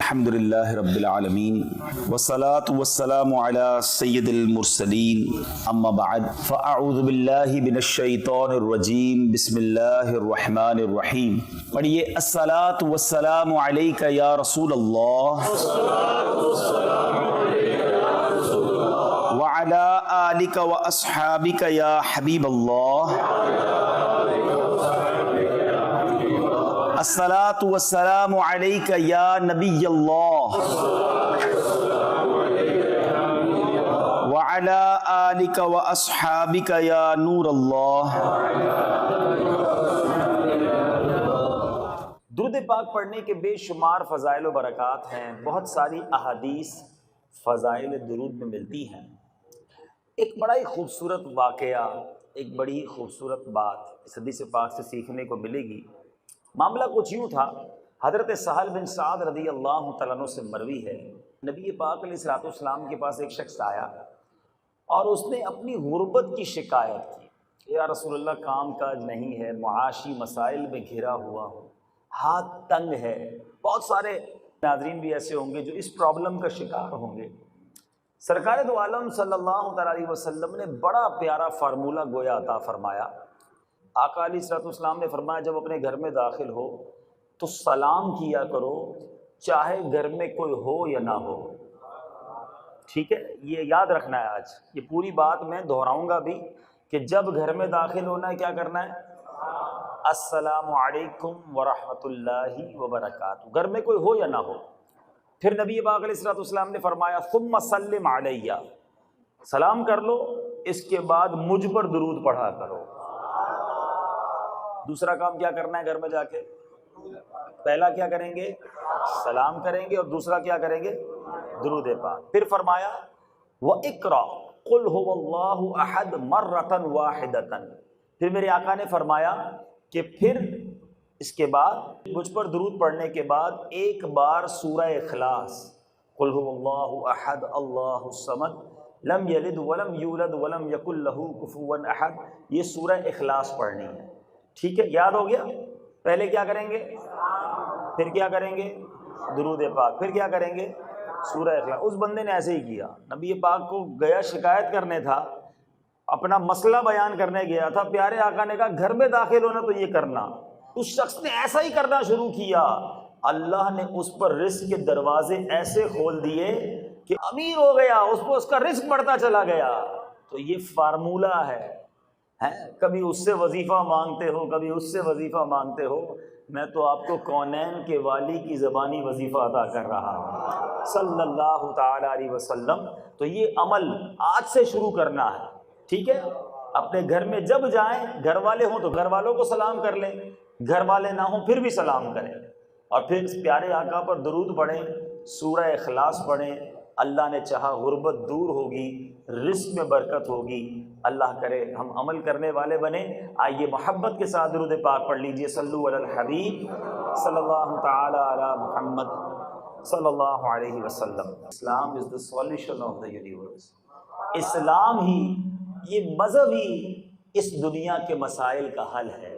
الحمدللہ رب العالمین والصلاة والسلام علی سید المرسلین اما بعد فاعوذ باللہ من الشیطان الرجیم بسم اللہ الرحمن الرحیم. پڑھیے الصلاۃ والسلام علیک یا رسول اللہ وعلی آلک واصحابک یا حبیب اللہ. الصلاۃ والسلام علیک یا نبی اللہ وعلی آلک واصحابک یا نور اللہ. درود پاک پڑھنے کے بے شمار فضائل و برکات ہیں. بہت ساری احادیث فضائل درود میں ملتی ہیں. ایک بڑا ہی خوبصورت واقعہ، ایک بڑی خوبصورت بات اس حدیث پاک سے سیکھنے کو ملے گی. معاملہ کچھ یوں تھا. حضرت سہل بن سعد رضی اللہ تعالیٰ عنہ سے مروی ہے، نبی پاک علیہ الصلوۃ والسلام کے پاس ایک شخص آیا اور اس نے اپنی غربت کی شکایت کی. یا رسول اللہ، کام کاج نہیں ہے، معاشی مسائل میں گھرا ہوا ہوں، ہاتھ تنگ ہے. بہت سارے ناظرین بھی ایسے ہوں گے جو اس پرابلم کا شکار ہوں گے. سرکار دو عالم صلی اللہ تعالیٰ علیہ وسلم نے بڑا پیارا فارمولہ گویا عطا فرمایا. آقا علیہ الصلوۃ والسلام نے فرمایا، جب اپنے گھر میں داخل ہو تو سلام کیا کرو، چاہے گھر میں کوئی ہو یا نہ ہو. ٹھیک ہے، یہ یاد رکھنا ہے. آج یہ پوری بات میں دہراؤں گا بھی کہ جب گھر میں داخل ہونا ہے کیا کرنا ہے؟ السلام علیکم ورحمۃ اللہ وبرکاتہ، گھر میں کوئی ہو یا نہ ہو. پھر نبی پاک علیہ الصلوۃ والسلام نے فرمایا ثم سلم علیہ، سلام کر لو، اس کے بعد مجھ پر درود پڑھا کرو. دوسرا کام کیا کرنا ہے گھر میں جا کے؟ پہلا کیا کریں گے؟ سلام کریں گے، اور دوسرا کیا کریں گے؟ درود پاک. پھر فرمایا وَاقرأ قُلْ هُوَ اللَّهُ أَحَدٌ مَرَّةً وَاحِدَةً. پھر میرے آقا نے فرمایا کہ پھر اس کے بعد مجھ پر درود پڑھنے کے بعد ایک بار سورہ اخلاص قُلْ هُوَ اللَّهُ أَحَدٌ اللَّهُ الصَّمَدُ لَمْ يَلِدْ وَلَمْ يُولَدْ وَلَمْ يَكُنْ لَهُ كُفُوًا أَحَدٌ، یہ سورہ اخلاص پڑھنی ہے. ٹھیک ہے، یاد ہو گیا؟ پہلے کیا کریں گے؟ پھر کیا کریں گے؟ درود پاک. پھر کیا کریں گے؟ سورہ اخلاص. اس بندے نے ایسے ہی کیا. نبی پاک کو گیا شکایت کرنے تھا، اپنا مسئلہ بیان کرنے گیا تھا. پیارے آقا نے کہا گھر میں داخل ہونا تو یہ کرنا. اس شخص نے ایسا ہی کرنا شروع کیا. اللہ نے اس پر رزق کے دروازے ایسے کھول دیے کہ امیر ہو گیا، اس کو اس کا رزق بڑھتا چلا گیا. تو یہ فارمولہ ہے. کبھی اس سے وظیفہ مانگتے ہو، کبھی اس سے وظیفہ مانگتے ہو، میں تو آپ کو کونین کے والی کی زبانی وظیفہ عطا کر رہا ہوں صلی اللہ تعالی علیہ وسلم. تو یہ عمل آج سے شروع کرنا ہے. ٹھیک ہے، اپنے گھر میں جب جائیں، گھر والے ہوں تو گھر والوں کو سلام کر لیں، گھر والے نہ ہوں پھر بھی سلام کریں، اور پھر اس پیارے آقا پر درود پڑھیں، سورہ اخلاص پڑھیں. اللہ نے چاہا غربت دور ہوگی، رزق میں برکت ہوگی. اللہ کرے ہم عمل کرنے والے بنیں. آئیے محبت کے ساتھ درود پاک پڑھ لیجئے. صلو علی الحبیب صلی اللہ تعالی علی محمد صلی اللہ علیہ وسلم. اسلام از the solution of the universe. اسلام ہی، یہ مذہب ہی اس دنیا کے مسائل کا حل ہے.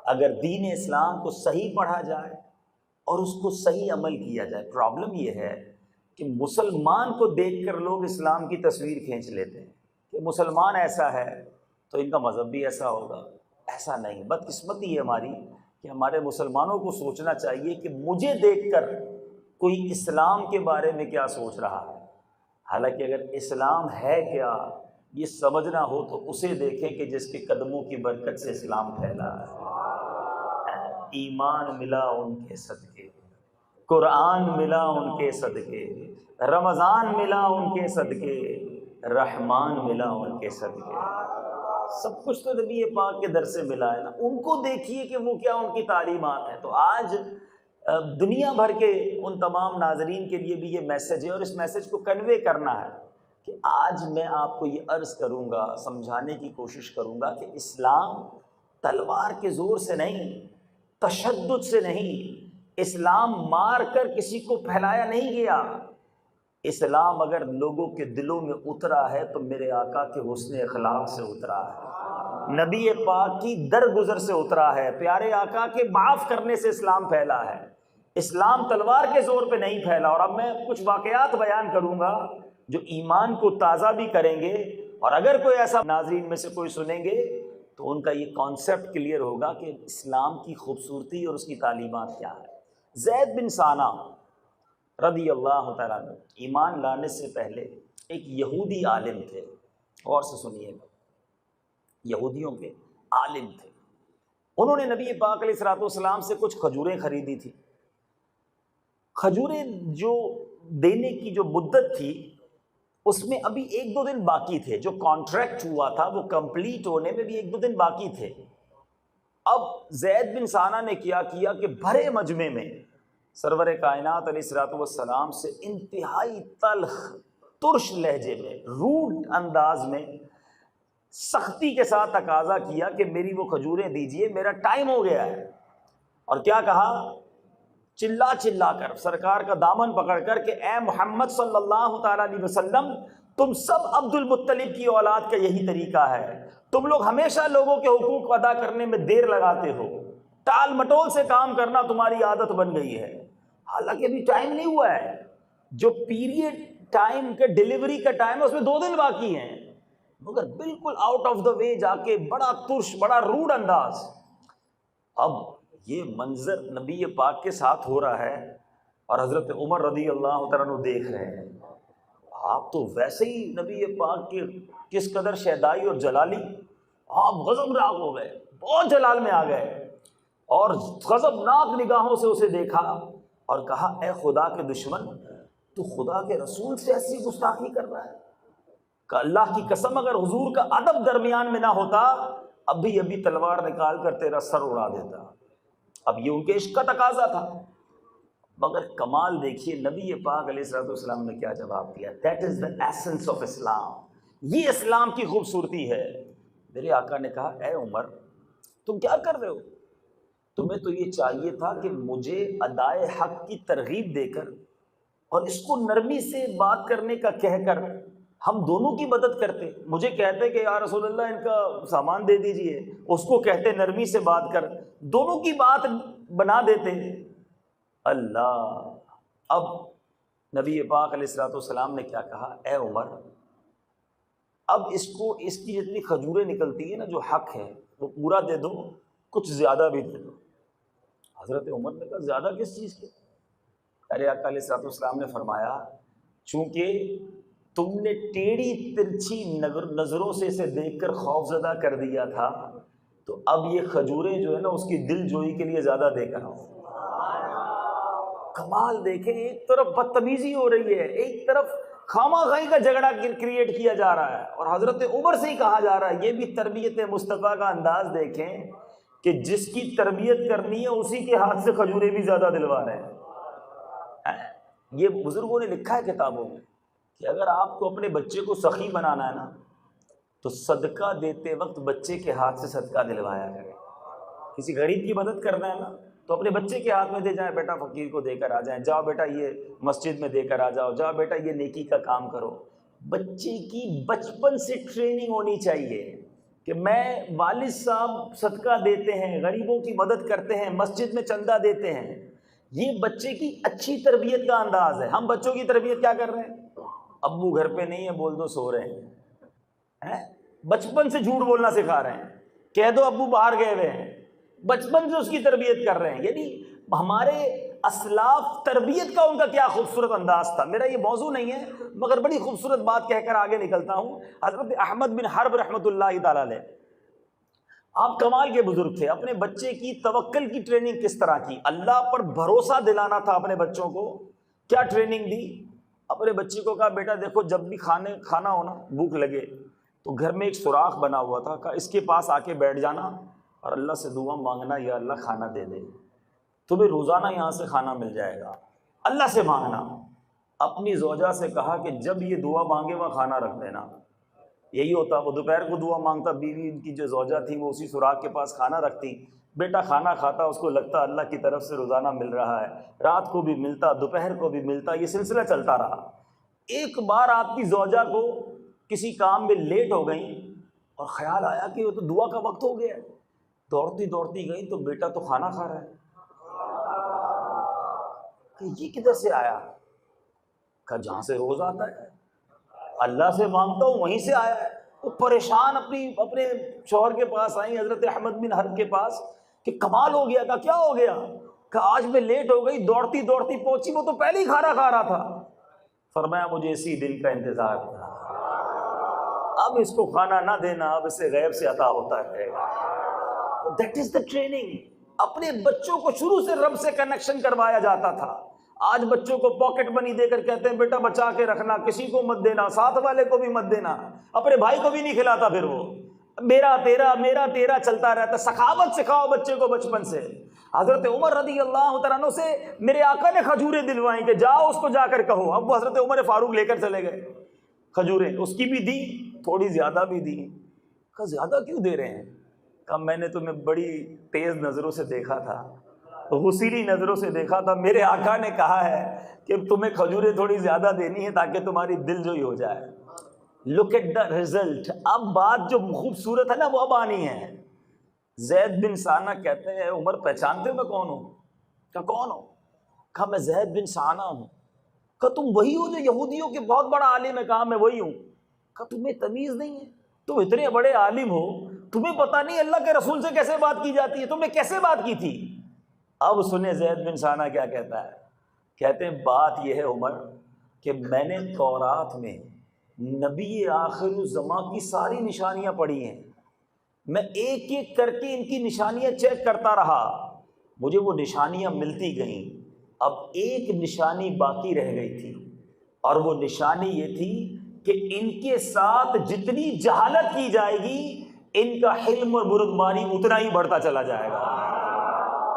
اگر دین اسلام کو صحیح پڑھا جائے اور اس کو صحیح عمل کیا جائے. پرابلم یہ ہے کہ مسلمان کو دیکھ کر لوگ اسلام کی تصویر کھینچ لیتے ہیں کہ مسلمان ایسا ہے تو ان کا مذہب بھی ایسا ہوگا. ایسا نہیں. بدقسمتی ہے ہماری کہ ہمارے مسلمانوں کو سوچنا چاہیے کہ مجھے دیکھ کر کوئی اسلام کے بارے میں کیا سوچ رہا ہے. حالانکہ اگر اسلام ہے کیا یہ سمجھنا ہو تو اسے دیکھیں کہ جس کے قدموں کی برکت سے اسلام پھیلا ہے. ایمان ملا ان کے صدقے، قرآن ملا ان کے صدقے، رمضان ملا ان کے صدقے، رحمان ملا ان کے صدقے. سب کچھ تو نبی پاک کے در سے ملا ہے نا. ان کو دیکھیے کہ وہ کیا ان کی تعلیمات ہیں. تو آج دنیا بھر کے ان تمام ناظرین کے لیے بھی یہ میسج ہے، اور اس میسج کو کنوے کرنا ہے کہ آج میں آپ کو یہ عرض کروں گا، سمجھانے کی کوشش کروں گا کہ اسلام تلوار کے زور سے نہیں، تشدد سے نہیں، اسلام مار کر کسی کو پھیلایا نہیں گیا. اسلام اگر لوگوں کے دلوں میں اترا ہے تو میرے آقا کے حسن اخلاق سے اترا ہے، نبی پاک کی درگزر سے اترا ہے، پیارے آقا کے معاف کرنے سے اسلام پھیلا ہے. اسلام تلوار کے زور پہ نہیں پھیلا۔ اور اب میں کچھ واقعات بیان کروں گا جو ایمان کو تازہ بھی کریں گے، اور اگر کوئی ایسا ناظرین میں سے کوئی سنیں گے تو ان کا یہ کانسیپٹ کلیئر ہوگا کہ اسلام کی خوبصورتی اور اس کی تعلیمات کیا ہے۔ زید بن ثانہ رضی اللہ تعالیٰ عنہ ایمان لانے سے پہلے ایک یہودی عالم تھے، غور سے سنیے گا، یہودیوں کے عالم تھے۔ انہوں نے نبی پاک علیہ الصلوۃ والسلام سے کچھ کھجوریں خریدی تھی۔ کھجوریں جو دینے کی جو مدت تھی اس میں ابھی 1-2 دن باقی تھے، جو کانٹریکٹ ہوا تھا وہ کمپلیٹ ہونے میں بھی 1-2 دن باقی تھے۔ اب زید بن ثانہ نے کیا کہ بھرے مجمع میں سرور کائنات علیہ الصلوۃ والسلام سے انتہائی تلخ ترش لہجے میں، روڈ انداز میں، سختی کے ساتھ تقاضا کیا کہ میری وہ کھجوریں دیجئے، میرا ٹائم ہو گیا ہے۔ اور کیا کہا؟ چلا کر سرکار کا دامن پکڑ کر کہ اے محمد صلی اللہ تعالیٰ علیہ وسلم، تم سب عبد المطلب کی اولاد کا یہی طریقہ ہے، تم لوگ ہمیشہ لوگوں کے حقوق ادا کرنے میں دیر لگاتے ہو، ٹال مٹول سے کام کرنا تمہاری عادت بن گئی ہے۔ حالانکہ ابھی ٹائم نہیں ہوا ہے، جو پیریڈ ٹائم کے ڈیلیوری کا ٹائم ہے اس میں 2 دن باقی ہیں، مگر بالکل آؤٹ آف دا وے جا کے بڑا ترش، بڑا روڈ انداز۔ اب یہ منظر نبی پاک کے ساتھ ہو رہا ہے اور حضرت عمر رضی اللہ تعالیٰ عنہ دیکھ رہے ہیں۔ آپ تو ویسے ہی نبی پاک کے کس قدر شیدائی اور جلالی، آپ غضبناک ہو گئے، بہت جلال میں آ گئے اور غضبناک نگاہوں سے اسے دیکھا اور کہا اے خدا کے دشمن، تو خدا کے رسول سے ایسی گستاخی کر رہا ہے کہ اللہ کی قسم اگر حضور کا ادب درمیان میں نہ ہوتا ابھی تلوار نکال کر تیرا سر اڑا دیتا۔ اب یہ ان کے عشق کا تقاضا تھا، مگر کمال دیکھیے نبی پاک علیہ الصلوۃ والسلام نے کیا جواب دیا۔ That is the essence of Islam, یہ اسلام کی خوبصورتی ہے۔ میرے آقا نے کہا اے عمر، تم کیا کر رہے ہو؟ تمہیں تو یہ چاہیے تھا کہ مجھے ادائے حق کی ترغیب دے کر اور اس کو نرمی سے بات کرنے کا کہہ کر ہم دونوں کی مدد کرتے، مجھے کہتے کہ یا رسول اللہ ان کا سامان دے دیجئے، اس کو کہتے نرمی سے بات کر، دونوں کی بات بنا دیتے۔ اللہ، اب نبی پاک علیہ الصلوۃ والسلام نے کیا کہا، اے عمر، اب اس کی جتنی کھجوریں نکلتی ہیں نا جو حق ہے وہ پورا دے دو، کچھ زیادہ بھی دے دو۔ حضرت عمر نے کہا زیادہ کس چیز کے؟ ارے آقا علیہ الصلوۃ والسلام نے فرمایا چونکہ تم نے ٹیڑھی ترچھی نظروں سے اسے دیکھ کر خوف زدہ کر دیا تھا، تو اب یہ کھجوریں جو ہے نا اس کی دل جوئی کے لیے زیادہ دے کر آؤ۔ کمال دیکھیں، ایک طرف بدتمیزی ہو رہی ہے، ایک طرف خامہ خواہی کا جھگڑا کریٹ کیا جا رہا ہے، اور حضرت عمر سے ہی کہا جا رہا ہے۔ یہ بھی تربیت مصطفیٰ کا انداز دیکھیں کہ جس کی تربیت کرنی ہے اسی کے ہاتھ سے کھجوریں بھی زیادہ دلوا رہے ہیں۔ یہ بزرگوں نے لکھا ہے کتابوں میں کہ اگر آپ کو اپنے بچے کو سخی بنانا ہے نا تو صدقہ دیتے وقت بچے کے ہاتھ سے صدقہ دلوایا کریں۔ کسی غریب کی مدد کرنا ہے نا تو اپنے بچے کے ہاتھ میں دے جائیں، بیٹا فقیر کو دے کر آ جائیں، جاؤ بیٹا یہ مسجد میں دے کر آ جاؤ، جاؤ بیٹا یہ نیکی کا کام کرو۔ بچے کی بچپن سے ٹریننگ ہونی چاہیے کہ میں والد صاحب صدقہ دیتے ہیں، غریبوں کی مدد کرتے ہیں، مسجد میں چندہ دیتے ہیں۔ یہ بچے کی اچھی تربیت کا انداز ہے۔ ہم بچوں کی تربیت کیا کر رہے ہیں؟ ابو گھر پہ نہیں ہے، بول دو سو رہے ہیں، بچپن سے جھوٹ بولنا سکھا رہے ہیں، کہہ دو ابو باہر گئے ہوئے ہیں، بچپن سے اس کی تربیت کر رہے ہیں۔ یعنی ہمارے اسلاف تربیت کا ان کا کیا خوبصورت انداز تھا۔ میرا یہ موضوع نہیں ہے مگر بڑی خوبصورت بات کہہ کر آگے نکلتا ہوں۔ حضرت احمد بن حرب رحمۃ اللہ تعالی علیہ، آپ کمال کے بزرگ تھے۔ اپنے بچے کی توکل کی ٹریننگ کس طرح کی، اللہ پر بھروسہ دلانا تھا اپنے بچوں کو، کیا ٹریننگ دی؟ اپنے بچے کو کہا بیٹا دیکھو جب بھی کھانا ہونا، بھوک لگے تو گھر میں ایک سوراخ بنا ہوا تھا، کہا اس کے پاس آ کے بیٹھ جانا اور اللہ سے دعا مانگنا، یا اللہ کھانا دے دے، تمہیں روزانہ یہاں سے کھانا مل جائے گا، اللہ سے مانگنا۔ اپنی زوجہ سے کہا کہ جب یہ دعا مانگے وہاں کھانا رکھ دینا۔ یہی ہوتا، وہ دوپہر کو دعا مانگتا، بیوی ان کی جو زوجہ تھی وہ اسی سوراخ کے پاس کھانا رکھتی، بیٹا کھانا کھاتا، اس کو لگتا اللہ کی طرف سے روزانہ مل رہا ہے، رات کو بھی ملتا، دوپہر کو بھی ملتا، یہ سلسلہ چلتا رہا۔ ایک بار آپ کی زوجہ کو کسی کام میں لیٹ ہو گئیں اور خیال آیا کہ وہ تو دعا کا وقت ہو گیا ہے، دوڑتی گئی تو بیٹا تو کھانا کھا رہا ہے، کہ یہ کدھر سے آیا؟ کہا جہاں سے روز آتا ہے، اللہ سے مانگتا ہوں وہیں سے آیا ہے۔ وہ پریشان اپنے شوہر کے پاس آئی، حضرت احمد بن حرب کے پاس، کہ کمال ہو گیا۔ کہا کیا ہو گیا؟ کہا آج میں لیٹ ہو گئی، دوڑتی دوڑتی پہنچی، وہ تو پہلے ہی کھانا کھا رہا تھا۔ فرمایا مجھے اسی دن کا انتظار تھا، اب اس کو کھانا نہ دینا، اب اسے غیب سے عطا ہوتا رہے گا۔ That is the training. اپنے بچوں کو شروع سے رب سے کنیکشن کروایا جاتا تھا۔ آج بچوں کو پاکٹ منی دے کر کہتے ہیں بیٹا بچا کے رکھنا، کسی کو مت دینا، ساتھ والے کو بھی مت دینا، اپنے بھائی کو بھی نہیں کھلاتا، پھر وہ میرا تیرا چلتا رہتا۔ سخاوت سکھاؤ بچے کو بچپن سے۔ حضرت عمر رضی اللہ تعالیٰ عنہ سے میرے آقا نے کھجوریں دلوائیں کہ جاؤ اس کو جا کر کہو۔ اب وہ حضرت عمر فاروق لے کر چلے گئے کھجوریں، اس کی بھی دی، تھوڑی زیادہ بھی دی۔ کہا زیادہ کیوں دے رہے ہیں؟ کہا میں نے تمہیں بڑی تیز نظروں سے دیکھا تھا، غصیلی نظروں سے دیکھا تھا، میرے آقا نے کہا ہے کہ تمہیں کھجوریں تھوڑی زیادہ دینی ہے تاکہ تمہاری دل جوئی ہو جائے۔ Look at the result. اب بات جو خوبصورت ہے نا وہ اب آنی ہے۔ زید بن سانہ کہتے ہیں عمر پہچانتے ہو میں کون ہوں؟ کہا کون ہو؟ کہا میں زید بن سانہ ہوں۔ کہا تم وہی ہو جو یہودیوں کے بہت بڑا عالم ہے؟ کہا میں وہی ہوں۔ کہا تمہیں تمیز نہیں ہے؟ تم اتنے بڑے عالم ہو، تمہیں پتہ نہیں اللہ کے رسول سے کیسے بات کی جاتی ہے؟ تم نے کیسے بات کی تھی؟ اب سنیں زید بن سانہ کیا کہتا ہے۔ کہتے ہیں بات یہ ہے عمر کہ میں نے تورات میں نبی آخر الزماں کی ساری نشانیاں پڑھی ہیں، میں ایک ایک کر کے ان کی نشانیاں چیک کرتا رہا، مجھے وہ نشانیاں ملتی گئیں، اب ایک نشانی باقی رہ گئی تھی، اور وہ نشانی یہ تھی کہ ان کے ساتھ جتنی جہالت کی جائے گی ان کا حلم اور بردباری اتنا ہی بڑھتا چلا جائے گا۔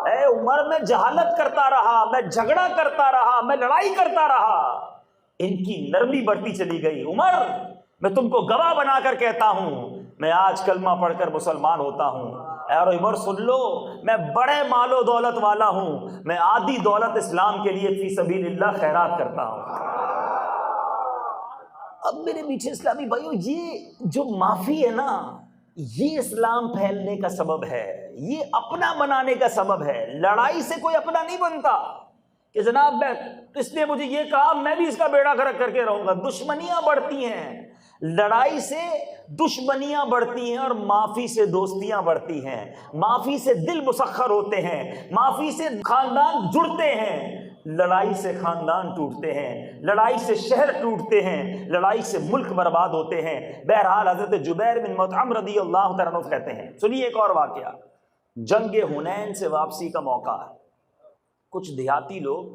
اے عمر میں جہالت کرتا رہا، میں جھگڑا کرتا رہا، میں لڑائی کرتا رہا، ان کی نرمی بڑھتی چلی گئی۔ عمر میں تم کو گواہ بنا کر کہتا ہوں میں آج کلمہ پڑھ کر مسلمان ہوتا ہوں، اور عمر سن لو میں بڑے مال و دولت والا ہوں، میں آدھی دولت اسلام کے لیے فی سبیل اللہ خیرات کرتا ہوں۔ اب میرے میٹھے اسلامی بھائیو، یہ جو معافی ہے نا یہ اسلام پھیلنے کا سبب ہے، یہ اپنا بنانے کا سبب ہے۔ لڑائی سے کوئی اپنا نہیں بنتا کہ جناب میں اس نے مجھے یہ کہا میں بھی اس کا بیڑا گرک کر کے رہوں گا۔ دشمنیاں بڑھتی ہیں، لڑائی سے دشمنیاں بڑھتی ہیں، اور معافی سے دوستیاں بڑھتی ہیں، معافی سے دل مسخر ہوتے ہیں، معافی سے خاندان جڑتے ہیں، لڑائی سے خاندان ٹوٹتے ہیں، لڑائی سے شہر ٹوٹتے ہیں، لڑائی سے ملک برباد ہوتے ہیں۔ بہرحال حضرت جبیر بن مطعم رضی اللہ تعالیٰ عنہ کہتے ہیں، سنیے ایک اور واقعہ، جنگ حنین سے واپسی کا موقع ہے۔ کچھ دیہاتی لوگ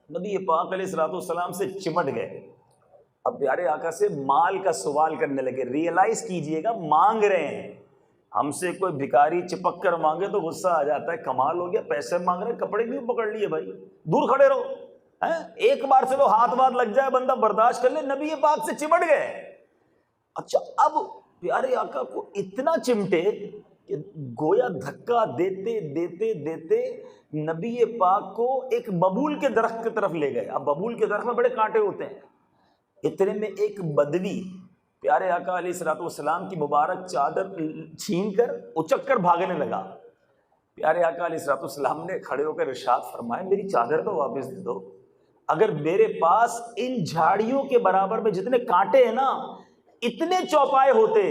نبی پاک علیہ الصلوۃ والسلام سے چمٹ گئے، اب پیارے آقا سے مال کا سوال کرنے لگے۔ ریئلائز کیجئے گا مانگ رہے ہیں، ہم سے کوئی بھکاری چپک کر مانگے تو غصہ آ جاتا ہے، کمال ہو گیا پیسے مانگ رہے، کپڑے کیوں پکڑ لیے بھائی، دور کھڑے رہو۔ ایک بار چلو ہاتھ واتھ لگ جائے بندہ برداشت کر لے، نبی پاک سے چمٹ گئے۔ اچھا اب پیارے آقا کو اتنا چمٹے کہ گویا دھکا دیتے دیتے دیتے نبی پاک کو ایک ببول کے درخت کی طرف لے گئے۔ اب ببول کے درخت میں بڑے کانٹے ہوتے ہیں، اتنے میں ایک بدوی پیارے آقا علیہ الصلوۃ والسلام کی مبارک چادر چھین کر اچک کر بھاگنے لگا۔ پیارے آقا علیہ الصلوۃ والسلام نے کھڑے ہو کر ارشاد فرمایا میری چادر تو واپس دے دو، اگر میرے پاس ان جھاڑیوں کے برابر میں جتنے کانٹے ہیں نا اتنے چوپائے ہوتے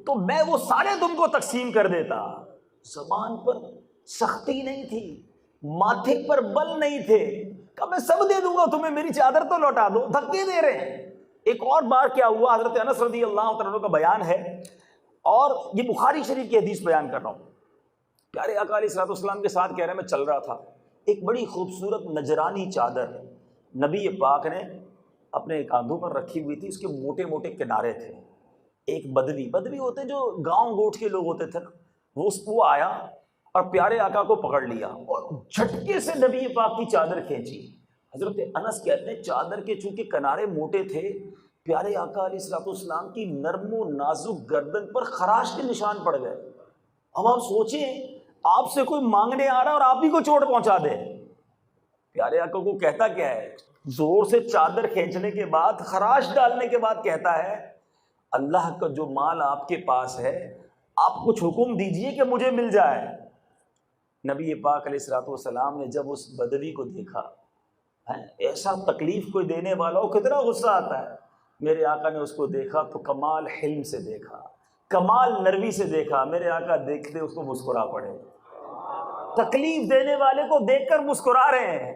تو میں وہ سارے تم کو تقسیم کر دیتا۔ زبان پر سختی نہیں تھی، ماتھے پر بل نہیں تھے، کہ میں سب دے دوں گا تمہیں، میری چادر تو لوٹا دو، دھکے دے رہے ہیں۔ ایک اور بار کیا ہوا، حضرت انس رضی اللہ تعالیٰ کا بیان ہے، اور یہ بخاری شریف کی حدیث بیان کر رہا ہوں۔ پیارے آقا علیہ الصلوۃ والسلام کے ساتھ کہہ رہے ہیں میں چل رہا تھا، ایک بڑی خوبصورت نجرانی چادر نبی پاک نے اپنے کاندھوں پر رکھی ہوئی تھی، اس کے موٹے موٹے کنارے تھے۔ ایک بدوی ہوتے جو گاؤں گوٹھ کے لوگ ہوتے تھے نا، وہ آیا اور پیارے آقا کو پکڑ لیا اور جھٹکے سے نبی پاک کی چادر کھینچی۔ حضرت انس کہتے ہیں چادر کے چونکہ کنارے موٹے تھے، پیارے آقا علیہ الصلوۃ والسلام کی نرم و نازک گردن پر خراش کے نشان پڑ گئے۔ اب آپ سوچیں آپ سے کوئی مانگنے آ رہا ہے اور آپ ہی کو چوٹ پہنچا دے، پیارے آقا کو کہتا کیا ہے، زور سے چادر کھینچنے کے بعد، خراش ڈالنے کے بعد کہتا ہے اللہ کا جو مال آپ کے پاس ہے آپ کچھ حکم دیجئے کہ مجھے مل جائے۔ نبی پاک علیہ الصلوۃ والسلام نے جب اس بدوی کو دیکھا ایسا تکلیف کوئی دینے والا ہو کتنا غصہ آتا ہے. میرے آقا نے اس کو دیکھا تو کمال حلم سے دیکھا، کمال نرمی سے دیکھا. میرے آقا دیکھتے اس کو مسکرا پڑے. تکلیف دینے والے کو دیکھ کر مسکرا رہے ہیں،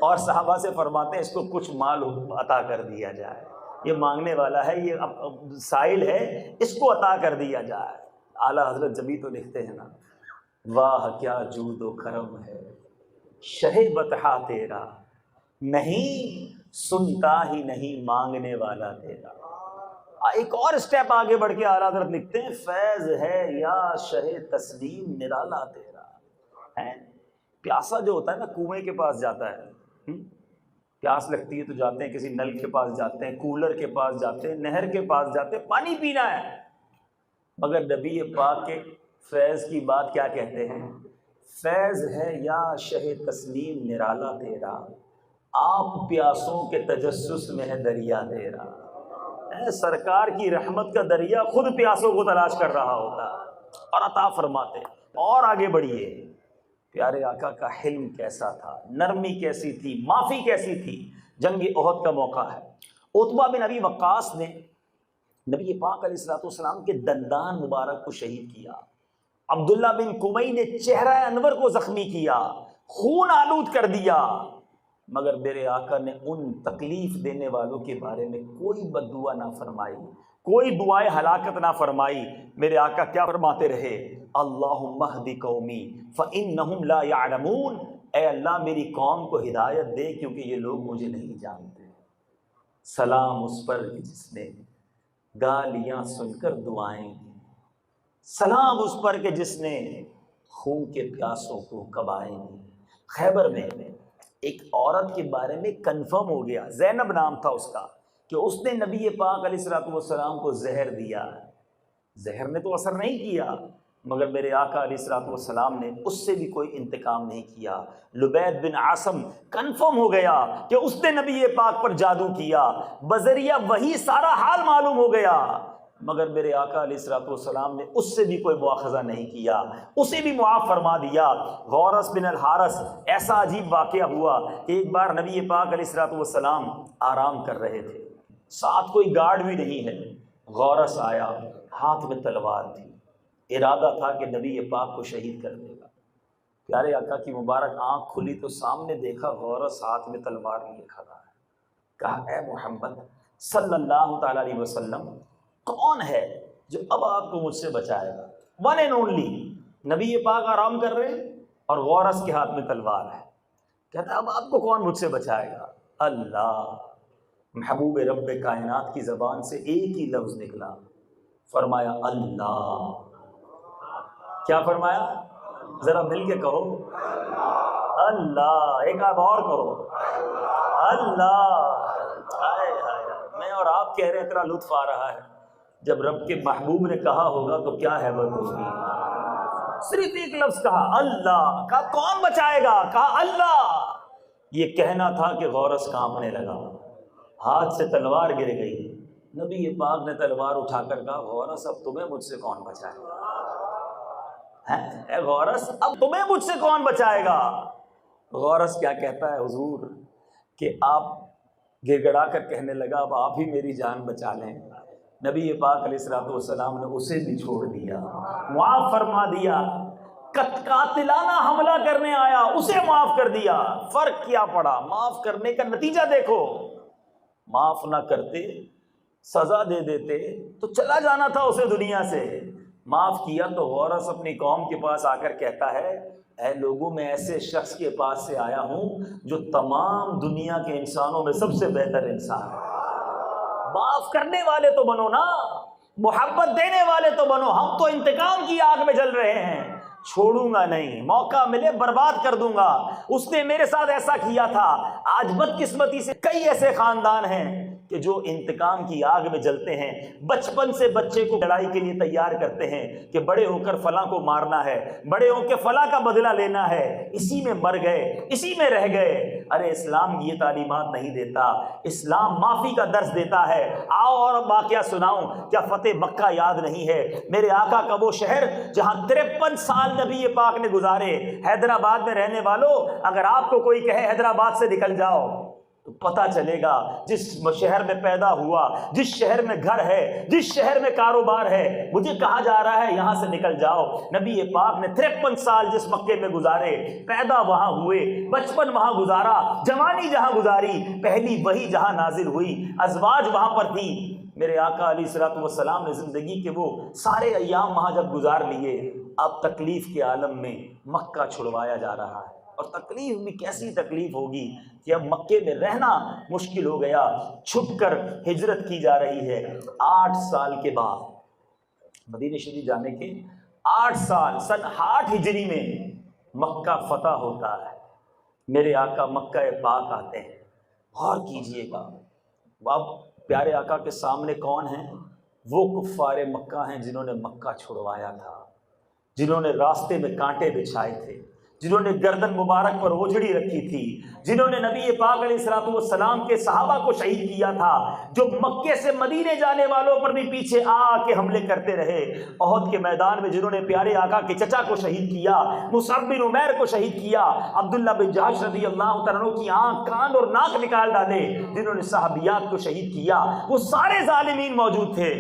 اور صحابہ سے فرماتے ہیں اس کو کچھ مال عطا کر دیا جائے، یہ مانگنے والا ہے، یہ سائل ہے، اس کو عطا کر دیا جائے. اعلیٰ حضرت جبھی تو لکھتے ہیں نا، واہ کیا جود و کرم ہے شہ بطحہ تیرا، نہیں سنتا ہی نہیں مانگنے والا تیرا. ایک اور اسٹیپ آگے بڑھ کے اعلیٰ حضرت لکھتے ہیں، فیض ہے یا شہ تسلیم نرالا تیرا. پیاسا جو ہوتا ہے نا کنویں کے پاس جاتا ہے، پیاس لگتی ہے تو جاتے ہیں کسی نل کے پاس جاتے ہیں، کولر کے پاس جاتے ہیں، نہر کے پاس جاتے ہیں، پانی پینا ہے. مگر نبی پاک کے فیض کی بات کیا کہتے ہیں؟ فیض ہے یا شہ تسلیم نرالا تیرا، آپ پیاسوں کے تجسس میں ہے دریا تیرا. سرکار کی رحمت کا دریا خود پیاسوں کو تلاش کر رہا ہوتا اور عطا فرماتے. اور آگے بڑھیے، پیارے آقا کا حلم کیسا تھا، نرمی کیسی تھی، معافی کیسی تھی. جنگ احد کا موقع ہے، عتبہ بن ابی وقاص نے نبی پاک علیہ الصلوۃ والسلام کے دندان مبارک کو شہید کیا. عبداللہ بن کمی نے چہرہ انور کو زخمی کیا، خون آلود کر دیا. مگر میرے آقا نے ان تکلیف دینے والوں کے بارے میں کوئی بد دعا نہ فرمائی، کوئی دعائے ہلاکت نہ فرمائی. میرے آقا کیا فرماتے رہے؟ اللہم اہد قومی فانہم لا یعلمون، اے اللہ میری قوم کو ہدایت دے کیونکہ یہ لوگ مجھے نہیں جانتے. سلام اس پر جس نے گالیاں سن کر دعائیں دی، سلام اس پر کہ جس نے خون کے پیاسوں کو کبائیں دی. خیبر میں ایک عورت کے بارے میں کنفرم ہو گیا، زینب نام تھا اس کا، کہ اس نے نبی پاک علیہ الصلوۃ والسلام کو زہر دیا. زہر نے تو اثر نہیں کیا، مگر میرے آقا علیہ الصلوۃ والسلام نے اس سے بھی کوئی انتقام نہیں کیا. لبید بن عاصم کنفرم ہو گیا کہ اس نے نبی پاک پر جادو کیا، بذریعہ وہی سارا حال معلوم ہو گیا، مگر میرے آقا علیہ الصلوۃ والسلام نے اس سے بھی کوئی مواخذہ نہیں کیا، اسے بھی معاف فرما دیا. غورث بن الحارث، ایسا عجیب واقعہ ہوا کہ ایک بار نبی پاک علیہ الصلوۃ والسلام آرام کر رہے تھے، ساتھ کوئی گارڈ بھی نہیں ہے. غورث آیا، ہاتھ میں تلوار تھی، ارادہ تھا کہ نبی پاک کو شہید کر دے گا. پیارے آقا کی مبارک آنکھ کھلی تو سامنے دیکھا غورث ہاتھ میں تلوار لیے کھڑا ہے. کہا اے محمد صلی اللہ تعالی علیہ وسلم، کون ہے جو اب آپ کو مجھ سے بچائے گا؟ One and only. نبی پاک آرام کر رہے ہیں اور غورث کے ہاتھ میں تلوار ہے. کہتا ہے اب آپ کو کون مجھ سے بچائے گا؟ اللہ. محبوب رب کائنات کی زبان سے ایک ہی لفظ نکلا، فرمایا اللہ. کیا فرمایا؟ ذرا مل کے کہو اللہ. ایک آپ اور کہو اللہ. میں اور آپ کہہ رہے ہیں، اتنا لطف آ رہا ہے. جب رب کے محبوب نے کہا ہوگا تو کیا ہے وہ ہوگی. صرف ایک لفظ کہا اللہ. کہا کون بچائے گا؟ کہا اللہ. یہ کہنا تھا کہ غورث کانپنے لگا، ہاتھ سے تلوار گر گئی. نبی پاک نے تلوار اٹھا کر کہا غورث اب تمہیں مجھ سے کون بچائے گا؟ اے غورث اب تمہیں مجھ سے کون بچائے گا؟ غورث کیا کہتا ہے حضور کہ آپ گڑ گڑا کر کہنے لگا اب آپ ہی میری جان بچا لیں. نبی پاک علیہ الصلوۃ والسلام نے اسے بھی چھوڑ دیا، معاف فرما دیا. قاتلانہ حملہ کرنے آیا، اسے معاف کر دیا. فرق کیا پڑا؟ معاف کرنے کا نتیجہ دیکھو. معاف نہ کرتے، سزا دے دیتے تو چلا جانا تھا اسے دنیا سے. معاف کیا تو غورث اپنی قوم کے پاس آ کر کہتا ہے اے لوگوں میں ایسے شخص کے پاس سے آیا ہوں جو تمام دنیا کے انسانوں میں سب سے بہتر انسان ہے. معاف کرنے والے تو بنو نا، محبت دینے والے تو بنو. ہم تو انتقام کی آگ میں جل رہے ہیں. چھوڑوں گا نہیں، موقع ملے برباد کر دوں گا. اس نے میرے ساتھ ایسا کیا تھا. آج بدقسمتی سے کئی ایسے خاندان ہیں کہ جو انتقام کی آگ میں جلتے ہیں، بچپن سے بچے کو لڑائی کے لیے تیار کرتے ہیں کہ بڑے ہو کر فلاں کو مارنا ہے، بڑے ہو کے فلاں کا بدلہ لینا ہے، اسی میں مر گئے، اسی میں رہ گئے۔ ارے اسلام یہ تعلیمات نہیں دیتا، اسلام معافی کا درس دیتا ہے۔ آؤ اور واقعہ سناؤں، کیا فتح مکہ یاد نہیں ہے؟ میرے آقا کا وہ شہر جہاں 53 سال نبی پاک نے گزارے۔ حیدرآباد میں رہنے والوں، اگر آپ کو کوئی کہے حیدرآباد سے نکل جاؤ تو پتہ چلے گا جس شہر میں پیدا ہوا، جس شہر میں گھر ہے، جس شہر میں کاروبار ہے، مجھے کہا جا رہا ہے یہاں سے نکل جاؤ۔ نبی پاک نے 53 سال جس مکے میں گزارے، پیدا وہاں ہوئے، بچپن وہاں گزارا، جوانی جہاں گزاری، پہلی وحی جہاں نازل ہوئی، ازواج وہاں پر تھی۔ میرے آقا علیہ الصلوۃ والسلام نے زندگی کے وہ سارے ایام وہاں جب گزار لیے، اب تکلیف کے عالم میں مکہ چھڑوایا جا رہا ہے۔ اور تکلیف بھی کیسی تکلیف ہوگی کہ اب مکے میں رہنا مشکل ہو گیا، چھپ کر ہجرت کی جا رہی ہے۔ 8 سال کے بعد مدینہ شریف جانے کے 8 سال، سن 8 ہجری میں مکہ فتح ہوتا ہے۔ میرے آقا مکہ پاک آتے ہیں۔ غور کیجئے گا، اب پیارے آقا کے سامنے کون ہیں؟ وہ کفار مکہ ہیں جنہوں نے مکہ چھڑوایا تھا، جنہوں نے راستے میں کانٹے بچھائے تھے، جنہوں نے گردن مبارک پر اوجھڑی رکھی تھی، جنہوں نے نبی پاک علیہ الصلوۃ والسلام کے صحابہ کو شہید کیا تھا، جو مکے سے مدینے جانے والوں پر بھی پیچھے آ کے حملے کرتے رہے، احد کے میدان میں جنہوں نے پیارے آقا کے چچا کو شہید کیا، مصعب بن عمیر کو شہید کیا، عبداللہ بن جحش رضی اللہ تعالیٰ عنہ کی آنکھ، کان اور ناک نکال ڈالے، جنہوں نے صحابیات کو شہید کیا، وہ سارے ظالمین موجود تھے۔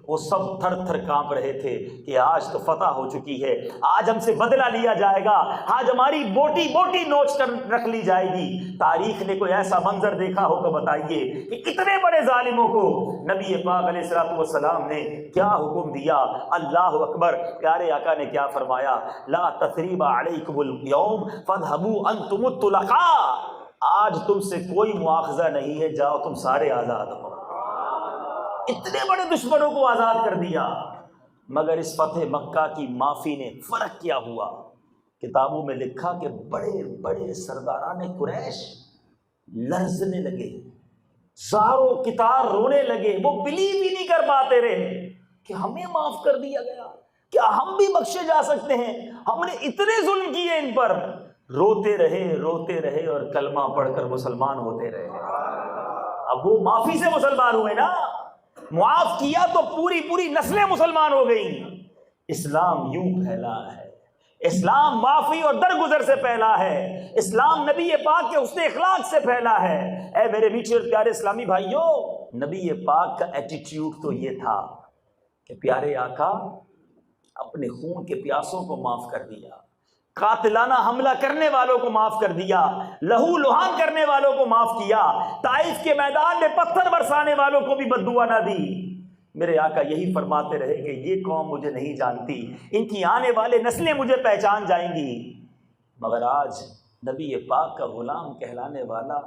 وہ سب تھر تھر کانپ رہے تھے کہ آج تو فتح ہو چکی ہے، آج ہم سے بدلہ لیا جائے گا، آج ہماری بوٹی بوٹی نوچ کر رکھ لی جائے گی۔ تاریخ نے کوئی ایسا منظر دیکھا ہو تو بتائیے کہ اتنے بڑے ظالموں کو نبی پاک علیہ الصلوۃ والسلام نے کیا حکم دیا۔ اللہ اکبر! پیارے آقا نے کیا فرمایا؟ لا تثریب علیکم اليوم فاذهبوا انتم الطلقاء، آج تم سے کوئی مواخذہ نہیں ہے، جاؤ تم سارے آزاد ہو۔ اتنے بڑے دشمنوں کو آزاد کر دیا، مگر اس فتح مکہ کی معافی نے فرق کیا ہوا؟ کتابوں میں لکھا کہ بڑے بڑے سرداران قریش لرزنے لگے، زاروں کتار رونے لگے، وہ بلیو ہی نہیں کر پاتے رہے کہ ہمیں معاف کر دیا گیا، کیا ہم بھی بخشے جا سکتے ہیں؟ ہم نے اتنے ظلم کیے ان پر۔ روتے رہے اور کلمہ پڑھ کر مسلمان ہوتے رہے۔ اب وہ معافی سے مسلمان ہوئے نا، معاف کیا تو پوری نسلیں مسلمان ہو گئیں۔ اسلام یوں پھیلا ہے، اسلام معافی اور درگزر سے پھیلا ہے، اسلام نبی پاک کے حسن اخلاق سے پھیلا ہے۔ اے میرے میٹھے اور پیارے اسلامی بھائیوں، نبی پاک کا ایٹیٹیوڈ تو یہ تھا کہ پیارے آقا اپنے خون کے پیاسوں کو معاف کر دیا، قاتلانہ حملہ کرنے والوں کو معاف کر دیا، لہو لہان کرنے والوں کو معاف کیا، طائف کے میدان میں پتھر برسانے والوں کو بھی بددعا نہ دی۔ میرے آقا یہی فرماتے رہے کہ یہ قوم مجھے نہیں جانتی، ان کی آنے والے نسلیں مجھے پہچان جائیں گی۔ مگر آج نبی پاک کا غلام کہلانے والا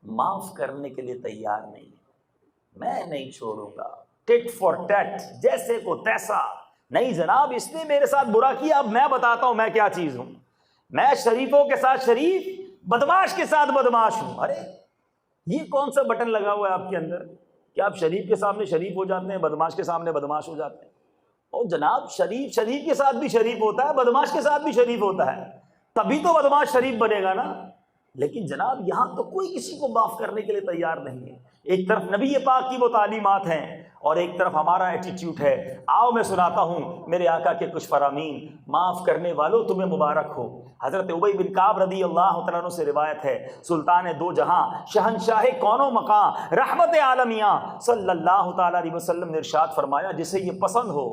معاف کرنے کے لیے تیار نہیں، میں نہیں چھوڑوں گا، ٹٹ فار ٹٹ، جیسے کو تیسا۔ نہیں جناب، اس نے میرے ساتھ برا کیا، اب میں بتاتا ہوں میں کیا چیز ہوں، میں شریفوں کے ساتھ شریف، بدماش کے ساتھ بدماش ہوں۔ ارے یہ کون سا بٹن لگا ہوا ہے آپ کے اندر کہ آپ شریف کے سامنے شریف ہو جاتے ہیں، بدماش کے سامنے بدماش ہو جاتے ہیں؟ اور جناب شریف کے ساتھ بھی شریف ہوتا ہے، بدماش کے ساتھ بھی شریف ہوتا ہے، تبھی تو بدماش شریف بنے گا نا۔ لیکن جناب یہاں تو کوئی کسی کو معاف کرنے کے لیے تیار نہیں ہے۔ ایک طرف نبی پاک کی وہ تعلیمات ہیں اور ایک طرف ہمارا ایٹیٹیوڈ ہے۔ آؤ میں سناتا ہوں میرے آقا کے کچھ فرامین۔ معاف کرنے والوں تمہیں مبارک ہو۔ حضرت ابی بن کعب رضی اللہ تعالیٰ عنہ سے روایت ہے، سلطان دو جہاں، شہنشاہ کون و مکان، رحمت عالمیہ صلی اللہ تعالیٰ علیہ وسلم نے ارشاد فرمایا، جسے یہ پسند ہو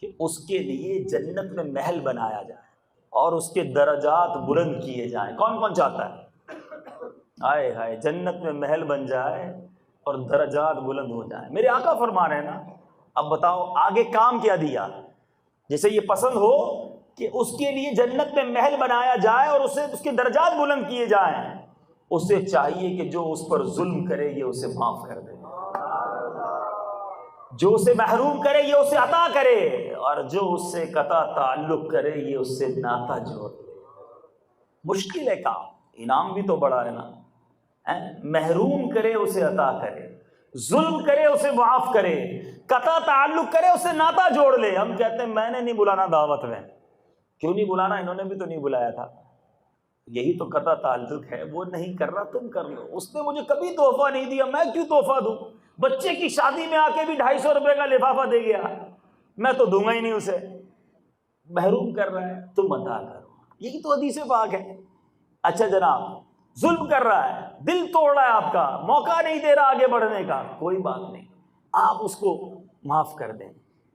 کہ اس کے لیے جنت میں محل بنایا جائے اور اس کے درجات بلند کیے جائیں۔ کون کون چاہتا ہے؟ آئے ہائے، جنت میں محل بن جائے اور درجات بلند ہو جائیں۔ میرے آقا فرما رہے ہیں نا، اب بتاؤ آگے کام کیا دیا؟ جسے یہ پسند ہو کہ اس کے لیے جنت میں محل بنایا جائے اور اس کے درجات بلند کیے جائیں، اسے چاہیے کہ جو اس پر ظلم کرے یہ اسے معاف کر دے، جو اسے محروم کرے یہ اسے عطا کرے، اور جو اس سے قطع تعلق کرے یہ اس سے ناتا جوڑ دے۔ مشکل ہے کام، انعام بھی تو بڑا ہے نا۔ محروم کرے اسے عطا کرے، ظلم کرے اسے معاف کرے، قطع تعلق کرے اسے ناتا جوڑ لے۔ ہم کہتے ہیں میں نے نہیں بلانا دعوت میں، کیوں نہیں بلانا؟ انہوں نے بھی تو نہیں بلایا تھا۔ یہی تو قطع تعلق ہے، وہ نہیں کر رہا تم کر لو۔ اس نے مجھے کبھی تحفہ نہیں دیا، میں کیوں تحفہ دوں؟ بچے کی شادی میں آ کے بھی 250 روپے کا لفافہ دے گیا، میں تو دوں گا ہی نہیں اسے۔ محروم کر رہا ہے، تم عطا کرو، یہی تو حدیث پاک ہے۔ اچھا جناب، ظلم کر رہا ہے، دل توڑ رہا ہے آپ کا، موقع نہیں دے رہا آگے بڑھنے کا، کوئی بات نہیں، آپ اس کو معاف کر دیں۔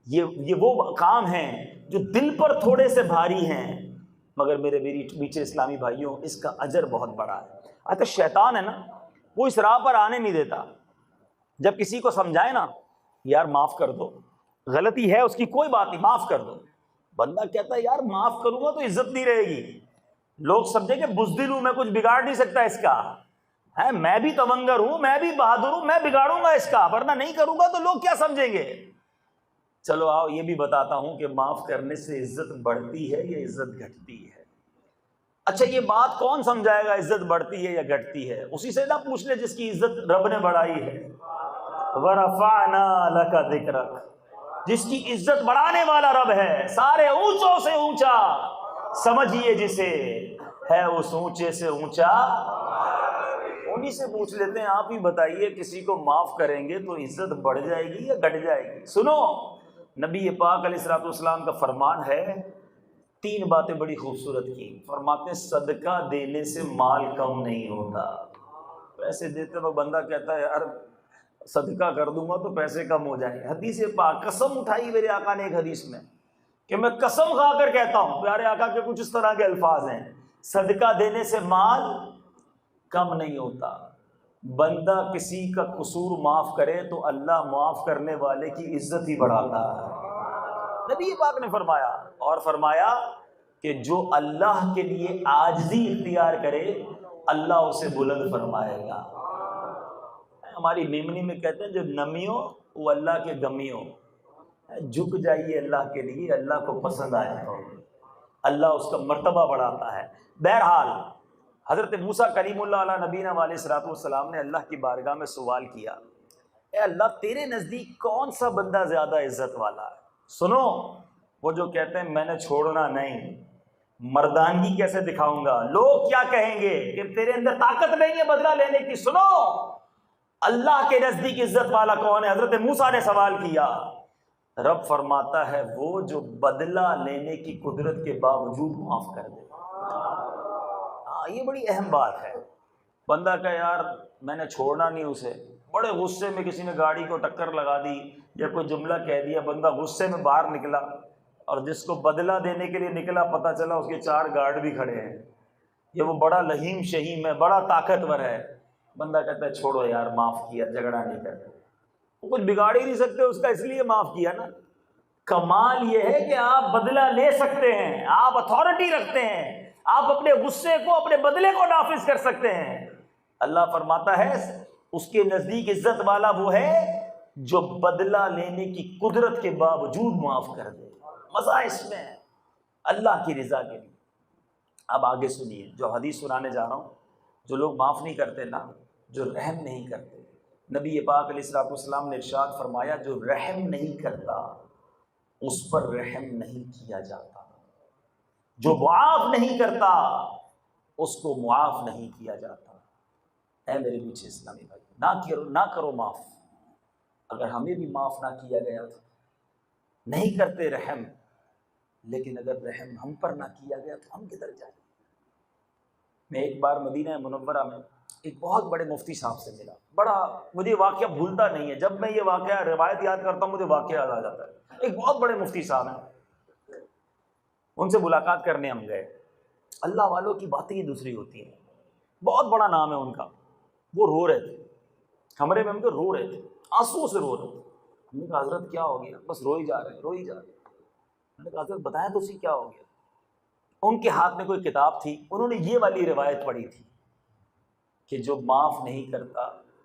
یہ وہ کام ہیں جو دل پر تھوڑے سے بھاری ہیں، مگر میرے میٹھے اسلامی بھائیوں اس کا اجر بہت بڑا ہے۔ اچھا شیطان ہے نا، وہ اس راہ پر آنے نہیں دیتا۔ جب کسی کو سمجھائے نا یار معاف کر دو، غلطی ہے اس کی، کوئی بات نہیں معاف کر دو، بندہ کہتا ہے یار معاف کروں گا تو عزت نہیں رہے گی، لوگ سمجھیں کہ بزدل ہوں، میں کچھ بگاڑ نہیں سکتا اس کا، ہے میں بھی تونگر ہوں، میں بھی بہادر ہوں، میں بگاڑوں گا اس کا، ورنہ نہیں کروں گا تو لوگ کیا سمجھیں گے۔ چلو آؤ یہ بھی بتاتا ہوں کہ معاف کرنے سے عزت بڑھتی ہے یا عزت گھٹتی ہے۔ اچھا یہ بات کون سمجھائے گا عزت بڑھتی ہے یا گھٹتی ہے؟ اسی سے نہ پوچھ لے جس کی عزت رب نے بڑھائی ہے۔ وَرَفَعْنَا لَكَ ذِكْرَكَ، جس کی عزت بڑھانے والا رب ہے، سارے اونچوں سے اونچا سمجھیے جسے، ہے اس اونچے سے اونچا۔ انہی سے پوچھ لیتے ہیں، آپ ہی بتائیے کسی کو معاف کریں گے تو عزت بڑھ جائے گی یا گھٹ جائے گی؟ سنو نبی پاک علیہ الصلوۃ والسلام کا فرمان ہے، 3 باتیں بڑی خوبصورت کی، فرماتے ہیں صدقہ دینے سے مال کم نہیں ہوتا۔ پیسے دیتے وقت بندہ کہتا ہے یار صدقہ کر دوں گا تو پیسے کم ہو جائیں گے، حدیث پاک قسم اٹھائی میرے آقا نے ایک حدیث میں کہ میں قسم کھا کر کہتا ہوں، پیارے آقا کے کچھ اس طرح کے الفاظ ہیں، صدقہ دینے سے مال کم نہیں ہوتا۔ بندہ کسی کا قصور معاف کرے تو اللہ معاف کرنے والے کی عزت ہی بڑھاتا ہے، نبی پاک نے فرمایا۔ اور فرمایا کہ جو اللہ کے لیے عاجزی اختیار کرے اللہ اسے بلند فرمائے گا۔ ہماری میمنی میں کہتے ہیں جو نمی ہو وہ اللہ کے گمی ہو، جھک جائیے اللہ کے لیے، اللہ کو پسند آئے گا، اللہ اس کا مرتبہ بڑھاتا ہے۔ بہرحال حضرت موسیٰ کلیم اللہ علیہ نبینا علیہ الصلوۃ والسلام نے اللہ کی بارگاہ میں سوال کیا، اے اللہ تیرے نزدیک کون سا بندہ زیادہ عزت والا ہے؟ سنو وہ جو کہتے ہیں میں نے چھوڑنا نہیں، مردانگی کیسے دکھاؤں گا، لوگ کیا کہیں گے کہ تیرے اندر طاقت نہیں ہے بدلہ لینے کی، سنو اللہ کے نزدیک عزت والا کون ہے؟ حضرت موسیٰ نے سوال کیا، رب فرماتا ہے وہ جو بدلہ لینے کی قدرت کے باوجود معاف کر دے۔ ہاں یہ بڑی اہم بات ہے، بندہ کہ یار میں نے چھوڑنا نہیں اسے، بڑے غصے میں کسی نے گاڑی کو ٹکر لگا دی یا کوئی جملہ کہہ دیا، بندہ غصے میں باہر نکلا اور جس کو بدلہ دینے کے لیے نکلا پتہ چلا اس کے 4 گارڈ بھی کھڑے ہیں، یہ وہ بڑا لہیم شہیم ہے، بڑا طاقتور ہے، بندہ کہتا ہے چھوڑو یار معاف کیا، جھگڑا نہیں کرتے، وہ کچھ بگاڑ ہی نہیں سکتے اس کا، اس لیے معاف کیا نا۔ کمال یہ ہے کہ آپ بدلہ لے سکتے ہیں، آپ اتھارٹی رکھتے ہیں، آپ اپنے غصے کو اپنے بدلے کو نافذ کر سکتے ہیں۔ اللہ فرماتا ہے اس کے نزدیک عزت والا وہ ہے جو بدلہ لینے کی قدرت کے باوجود معاف کر دے، مزہ اس میں ہے اللہ کی رضا کے لیے۔ اب آگے سنیے جو حدیث سنانے جا رہا ہوں، جو لوگ معاف نہیں کرتے نا، جو رحم نہیں کرتے، نبی پاک علیہ الصلوۃ والسلام نے ارشاد فرمایا جو رحم نہیں کرتا اس پر رحم نہیں کیا جاتا، جو معاف نہیں کرتا اس کو معاف نہیں کیا جاتا۔ اے میرے پیچھے اسلامی بھائی، نہ کرو معاف، اگر ہمیں بھی معاف نہ کیا گیا تو نہیں کرتے رحم، لیکن اگر رحم ہم پر نہ کیا گیا تو ہم کدھر جائیں؟ میں ایک بار مدینہ منورہ میں ایک بہت بڑے مفتی صاحب سے ملا، بڑا مجھے واقعہ بھولتا نہیں ہے، جب میں یہ واقعہ روایت یاد کرتا ہوں مجھے واقعہ یاد آ جاتا ہے۔ ایک بہت بڑے مفتی صاحب ہیں، ان سے ملاقات کرنے ہم گئے، اللہ والوں کی باتیں ہی دوسری ہوتی ہیں، بہت بڑا نام ہے ان کا، وہ رو رہے تھے کمرے میں، ہم کو رو رہے تھے، آنسو سے رو رہے تھے۔ ہم نے کہا حضرت کیا ہو گیا؟ بس رو ہی جا رہے میں نے کہا حضرت بتائیں تو اسی کیا ہو گیا؟ ان کے ہاتھ میں کوئی کتاب تھی، انہوں نے یہ والی روایت پڑھی تھی کہ جو معاف نہیں کرتا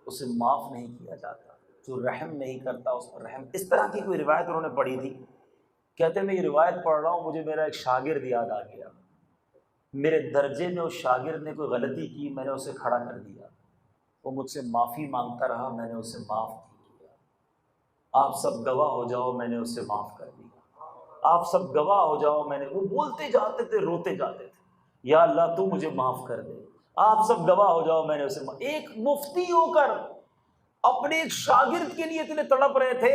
اسے معاف نہیں کیا جاتا، جو رحم نہیں کرتا اس پر رحم، اس طرح کی کوئی روایت انہوں نے پڑھی تھی۔ کہتے ہیں میں یہ روایت پڑھ رہا ہوں، مجھے میرا ایک شاگرد یاد آ گیا، میرے درجے میں اس شاگرد نے کوئی غلطی کی، میں نے اسے کھڑا کر دیا، وہ مجھ سے معافی مانگتا رہا، میں نے اسے معاف کیا۔ آپ سب گواہ ہو جاؤ، میں نے اسے معاف کر دیا۔ آپ سب گواہ ہو جاؤ، میں نے، وہ بولتے جاتے تھے، روتے جاتے تھے، یا اللہ تو مجھے معاف کر دے۔ آپ سب گواہ ہو جاؤ، میں نے اسے معاف۔ ایک مفتی ہو کر اپنے ایک شاگرد کے لیے اتنے تڑپ رہے تھے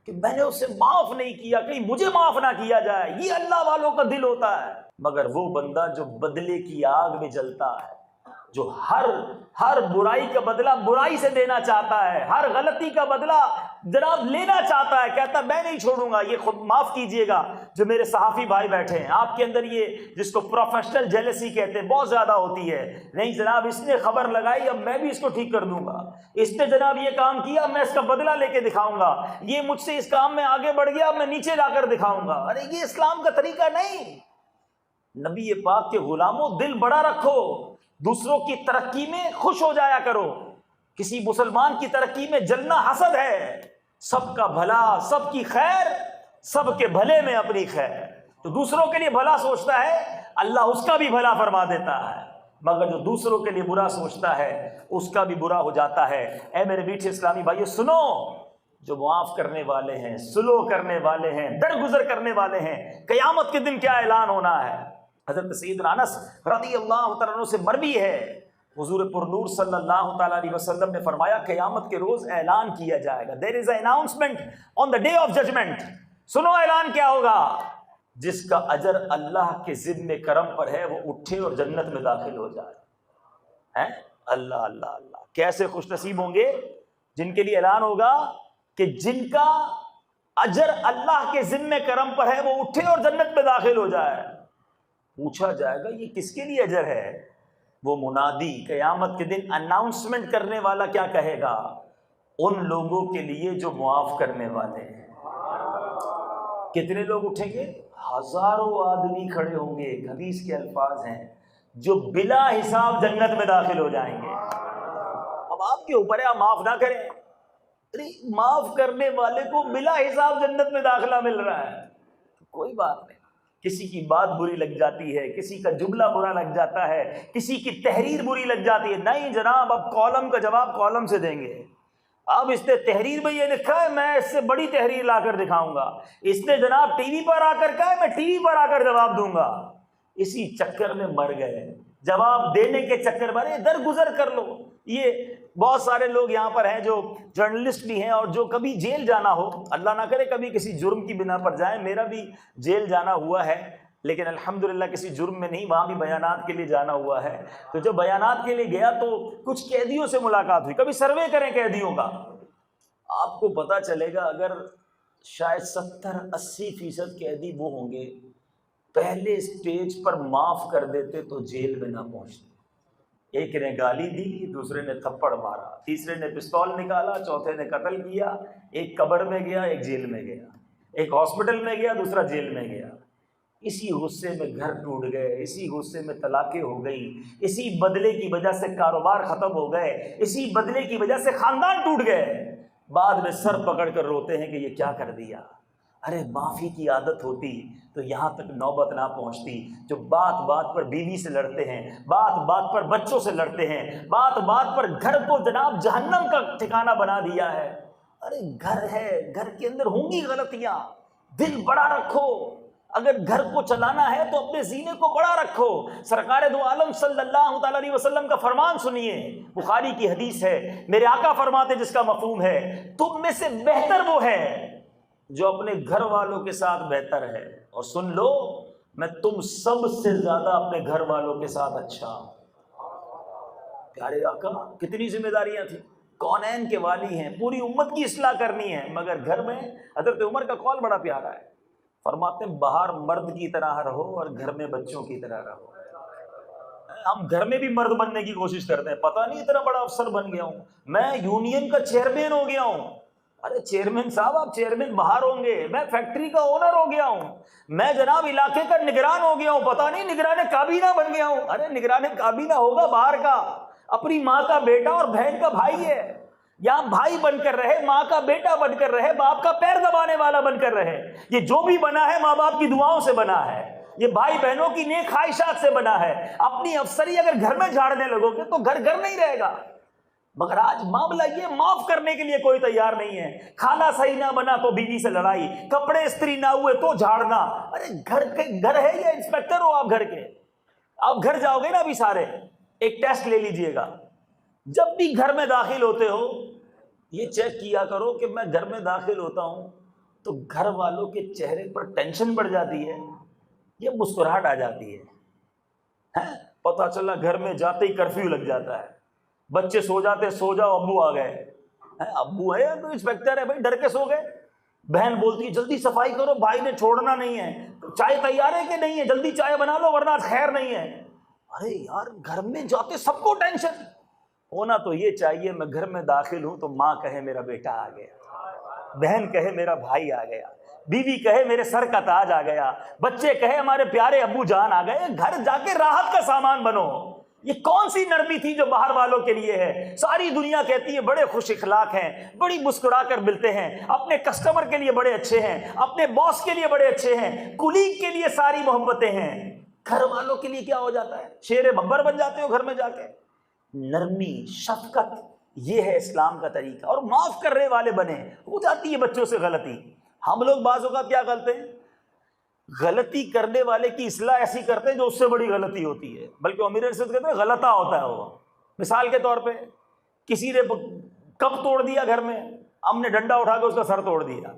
کہ میں نے اسے معاف نہیں کیا، کہیں مجھے معاف نہ کیا جائے۔ یہ اللہ والوں کا دل ہوتا ہے۔ مگر وہ بندہ جو بدلے کی آگ میں جلتا ہے، جو ہر برائی کا بدلہ برائی سے دینا چاہتا ہے، ہر غلطی کا بدلہ جناب لینا چاہتا ہے، کہتا ہے میں نہیں چھوڑوں گا، یہ خود معاف کیجئے گا۔ جو میرے صحافی بھائی بیٹھے ہیں، آپ کے اندر یہ جس کو پروفیشنل جیلسی کہتے ہیں بہت زیادہ ہوتی ہے، نہیں جناب اس نے خبر لگائی، اب میں بھی اس کو ٹھیک کر دوں گا، اس نے جناب یہ کام کیا، میں اس کا بدلہ لے کے دکھاؤں گا، یہ مجھ سے اس کام میں آگے بڑھ گیا، میں نیچے جا کر دکھاؤں گا۔ ارے یہ اسلام کا طریقہ نہیں۔ نبی پاک کے غلاموں، دل بڑا رکھو، دوسروں کی ترقی میں خوش ہو جایا کرو۔ کسی مسلمان کی ترقی میں جلنا حسد ہے۔ سب کا بھلا، سب کی خیر، سب کے بھلے میں اپنی خیر۔ تو دوسروں کے لیے بھلا سوچتا ہے، اللہ اس کا بھی بھلا فرما دیتا ہے، مگر جو دوسروں کے لیے برا سوچتا ہے اس کا بھی برا ہو جاتا ہے۔ اے میرے میٹھے اسلامی بھائیو سنو، جو معاف کرنے والے ہیں، سلو کرنے والے ہیں، درگزر کرنے والے ہیں، قیامت کے دن کیا اعلان ہونا ہے۔ حضرت سیدنا انس رضی اللہ تعالیٰ عنہ سے مروی ہے، حضور پرنور صلی اللہ تعالیٰ علیہ وسلم نے فرمایا قیامت کے روز اعلان کیا جائے گا، there is a announcement on the day of judgment. سنو اعلان کیا ہوگا، جس کا اجر اللہ کے ذمہ کرم پر ہے وہ اٹھے اور جنت میں داخل ہو جائے۔ ہیں اللہ اللہ اللہ، کیسے خوش نصیب ہوں گے جن کے لیے اعلان ہوگا کہ جن کا اجر اللہ کے ذمہ کرم پر ہے وہ اٹھے اور جنت میں داخل ہو جائے۔ پوچھا جائے گا یہ کس کے لیے اجر ہے؟ وہ منادی قیامت کے دن اناؤنسمنٹ کرنے والا کیا کہے گا؟ ان لوگوں کے لیے جو معاف کرنے والے ہیں۔ کتنے لوگ اٹھیں گے؟ ہزاروں آدمی کھڑے ہوں گے، حدیث کے الفاظ ہیں، جو بلا حساب جنت میں داخل ہو جائیں گے۔ اب آپ کے اوپر ہے آپ معاف نہ کریں، معاف کرنے والے کو بلا حساب جنت میں داخلہ مل رہا ہے، کوئی بات نہیں۔ کسی کی بات بری لگ جاتی ہے، کسی کا جملہ برا لگ جاتا ہے، کسی کی تحریر بری لگ جاتی ہے، نہیں جناب اب کالم کا جواب کالم سے دیں گے۔ اب اس نے تحریر میں یہ لکھا ہے، میں اس سے بڑی تحریر لا کر دکھاؤں گا۔ اس نے جناب ٹی وی پر آ کر کہا ہے، میں ٹی وی پر آ کر جواب دوں گا۔ اسی چکر میں مر گئے، جواب دینے کے چکر میں درگزر کر لو۔ یہ بہت سارے لوگ یہاں پر ہیں جو جرنلسٹ بھی ہیں اور جو کبھی جیل جانا ہو، اللہ نہ کرے کبھی کسی جرم کی بنا پر جائیں، میرا بھی جیل جانا ہوا ہے لیکن الحمدللہ کسی جرم میں نہیں، وہاں بھی بیانات کے لیے جانا ہوا ہے۔ تو جب بیانات کے لیے گیا تو کچھ قیدیوں سے ملاقات ہوئی، کبھی سروے کریں قیدیوں کا، آپ کو پتہ چلے گا اگر شاید 70-80% قیدی وہ ہوں گے پہلے سٹیج پر معاف کر دیتے تو جیل میں نہ پہنچتے۔ ایک نے گالی دی، دوسرے نے تھپڑ مارا، تیسرے نے پستول نکالا، چوتھے نے قتل کیا، ایک قبر میں گیا، ایک جیل میں گیا، ایک ہاسپٹل میں گیا، دوسرا جیل میں گیا۔ اسی غصے میں گھر ٹوٹ گئے، اسی غصے میں طلاقیں ہو گئی، اسی بدلے کی وجہ سے کاروبار ختم ہو گئے، اسی بدلے کی وجہ سے خاندان ٹوٹ گئے۔ بعد میں سر پکڑ کر روتے ہیں کہ یہ کیا کر دیا۔ ارے معافی کی عادت ہوتی تو یہاں تک نوبت نہ پہنچتی۔ جو بات بات پر بیوی سے لڑتے ہیں، بات بات پر بچوں سے لڑتے ہیں، بات بات پر گھر کو جناب جہنم کا ٹھکانہ بنا دیا ہے۔ ارے گھر ہے، گھر کے اندر ہوں گی غلطیاں، دل بڑا رکھو۔ اگر گھر کو چلانا ہے تو اپنے سینے کو بڑا رکھو۔ سرکار دو عالم صلی اللہ تعالی علیہ وسلم کا فرمان سنیے، بخاری کی حدیث ہے، میرے آقا فرماتے جس کا مفہوم ہے، تم میں سے بہتر وہ ہے جو اپنے گھر والوں کے ساتھ بہتر ہے، اور سن لو میں تم سب سے زیادہ اپنے گھر والوں کے ساتھ اچھا ہوں۔ پیارے آقا کتنی ذمہ داریاں تھیں، کونین کے والی ہیں، پوری امت کی اصلاح کرنی ہے، مگر گھر میں حضرت عمر کا قول بڑا پیارا ہے، فرماتے ہیں باہر مرد کی طرح رہو اور گھر میں بچوں کی طرح رہو۔ ہم گھر میں بھی مرد بننے کی کوشش کرتے ہیں، پتہ نہیں اتنا بڑا افسر بن گیا ہوں، میں یونین کا چیئرمین ہو گیا ہوں۔ ارے چیئرمین صاحب آپ چیئرمین باہر ہوں گے، میں فیکٹری کا اونر ہو گیا ہوں، میں جناب علاقے کا نگران ہو گیا ہوں، پتہ نہیں نگران کابینہ بن گیا ہوں۔ ارے نگران کابینہ ہوگا باہر کا، اپنی ماں کا بیٹا اور بہن کا بھائی ہے، یا بھائی بن کر رہے، ماں کا بیٹا بن کر رہے، باپ کا پیر دبانے والا بن کر رہے۔ یہ جو بھی بنا ہے ماں باپ کی دعاؤں سے بنا ہے، یہ بھائی بہنوں کی نیک خواہشات سے بنا ہے۔ اپنی افسری اگر گھر میں جھاڑنے لگو گے تو گھر گھر نہیں رہے گا۔ مگر آج معاملہ یہ معاف کرنے کے لیے کوئی تیار نہیں ہے. کھانا صحیح نہ بنا تو بیوی سے لڑائی, کپڑے استری نہ ہوئے تو جھاڑنا. ارے گھر ہے یا انسپیکٹر ہو آپ گھر کے؟ آپ گھر جاؤ گے نا ابھی سارے, ایک ٹیسٹ لے لیجئے گا. جب بھی گھر میں داخل ہوتے ہو یہ چیک کیا کرو کہ میں گھر میں داخل ہوتا ہوں تو گھر والوں کے چہرے پر ٹینشن بڑھ جاتی ہے, یہ مسکراہٹ آ جاتی ہے. پتہ چلا گھر میں جاتے ہی کرفیو لگ جاتا ہے, بچے سو جاتے, سو جاؤ ابو آ گئے. ابو ہے تو انسپیکٹر ہے بھائی, ڈر کے سو گئے. بہن بولتی ہے جلدی صفائی کرو, بھائی نے چھوڑنا نہیں ہے. چائے تیار ہے کہ نہیں ہے, جلدی چائے بنا لو ورنہ خیر نہیں ہے. ارے یار گھر میں جاتے سب کو ٹینشن. ہونا تو یہ چاہیے میں گھر میں داخل ہوں تو ماں کہے میرا بیٹا آ گیا, بہن کہے میرا بھائی آ گیا, بیوی کہے میرے سر کا تاج آ گیا, بچے کہے ہمارے پیارے ابو جان آ گئے. گھر جا کے راحت کا سامان بنو. یہ کون سی نرمی تھی جو باہر والوں کے لیے ہے؟ ساری دنیا کہتی ہے بڑے خوش اخلاق ہیں, بڑی مسکرا کر ملتے ہیں, اپنے کسٹمر کے لیے بڑے اچھے ہیں, اپنے باس کے لیے بڑے اچھے ہیں, کولیگ کے لیے ساری محبتیں ہیں. گھر والوں کے لیے کیا ہو جاتا ہے؟ شیر ببر بن جاتے ہو گھر میں جا کے. نرمی, شفقت, یہ ہے اسلام کا طریقہ. اور معاف کرنے والے بنے. ہو جاتی ہے بچوں سے غلطی. ہم لوگ بعض اوقات کیا کرتے ہیں, غلطی کرنے والے کی اصلاح ایسی کرتے ہیں جو اس سے بڑی غلطی ہوتی ہے, بلکہ امیر ارشد کہتے ہیں غلطہ ہوتا ہے وہ. مثال کے طور پہ کسی نے کپ توڑ دیا گھر میں, ہم نے ڈنڈا اٹھا کے اس کا سر توڑ دیا,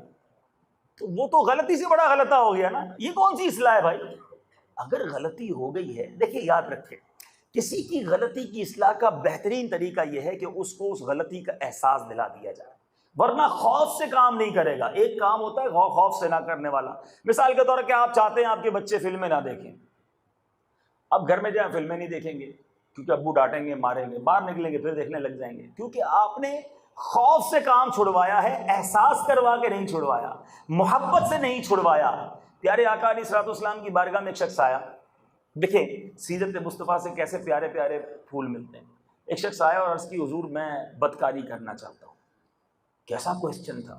تو وہ تو غلطی سے بڑا غلطہ ہو گیا نا. یہ کون سی اصلاح ہے بھائی؟ اگر غلطی ہو گئی ہے, دیکھیے یاد رکھیں, کسی کی غلطی کی اصلاح کا بہترین طریقہ یہ ہے کہ اس کو اس غلطی کا احساس دلا دیا جائے, ورنہ خوف سے کام نہیں کرے گا. ایک کام ہوتا ہے خوف سے نہ کرنے والا. مثال کے طور پہ آپ چاہتے ہیں آپ کے بچے فلمیں نہ دیکھیں, اب گھر میں جائیں فلمیں نہیں دیکھیں گے کیونکہ ابو ڈانٹیں گے, ماریں گے, باہر نکلیں گے پھر دیکھنے لگ جائیں گے, کیونکہ آپ نے خوف سے کام چھڑوایا ہے, احساس کروا کے نہیں چھڑوایا, محبت سے نہیں چھڑوایا. پیارے آقا علیہ الصلوۃ والسلام کی بارگاہ میں ایک شخص آیا. دیکھیں سیرت مصطفیٰ سے کیسے پیارے پیارے پھول ملتے ہیں. ایک شخص آیا اور عرض کی حضور میں بدکاری کرنا چاہتا ہوں. کیسا کوسچن تھا,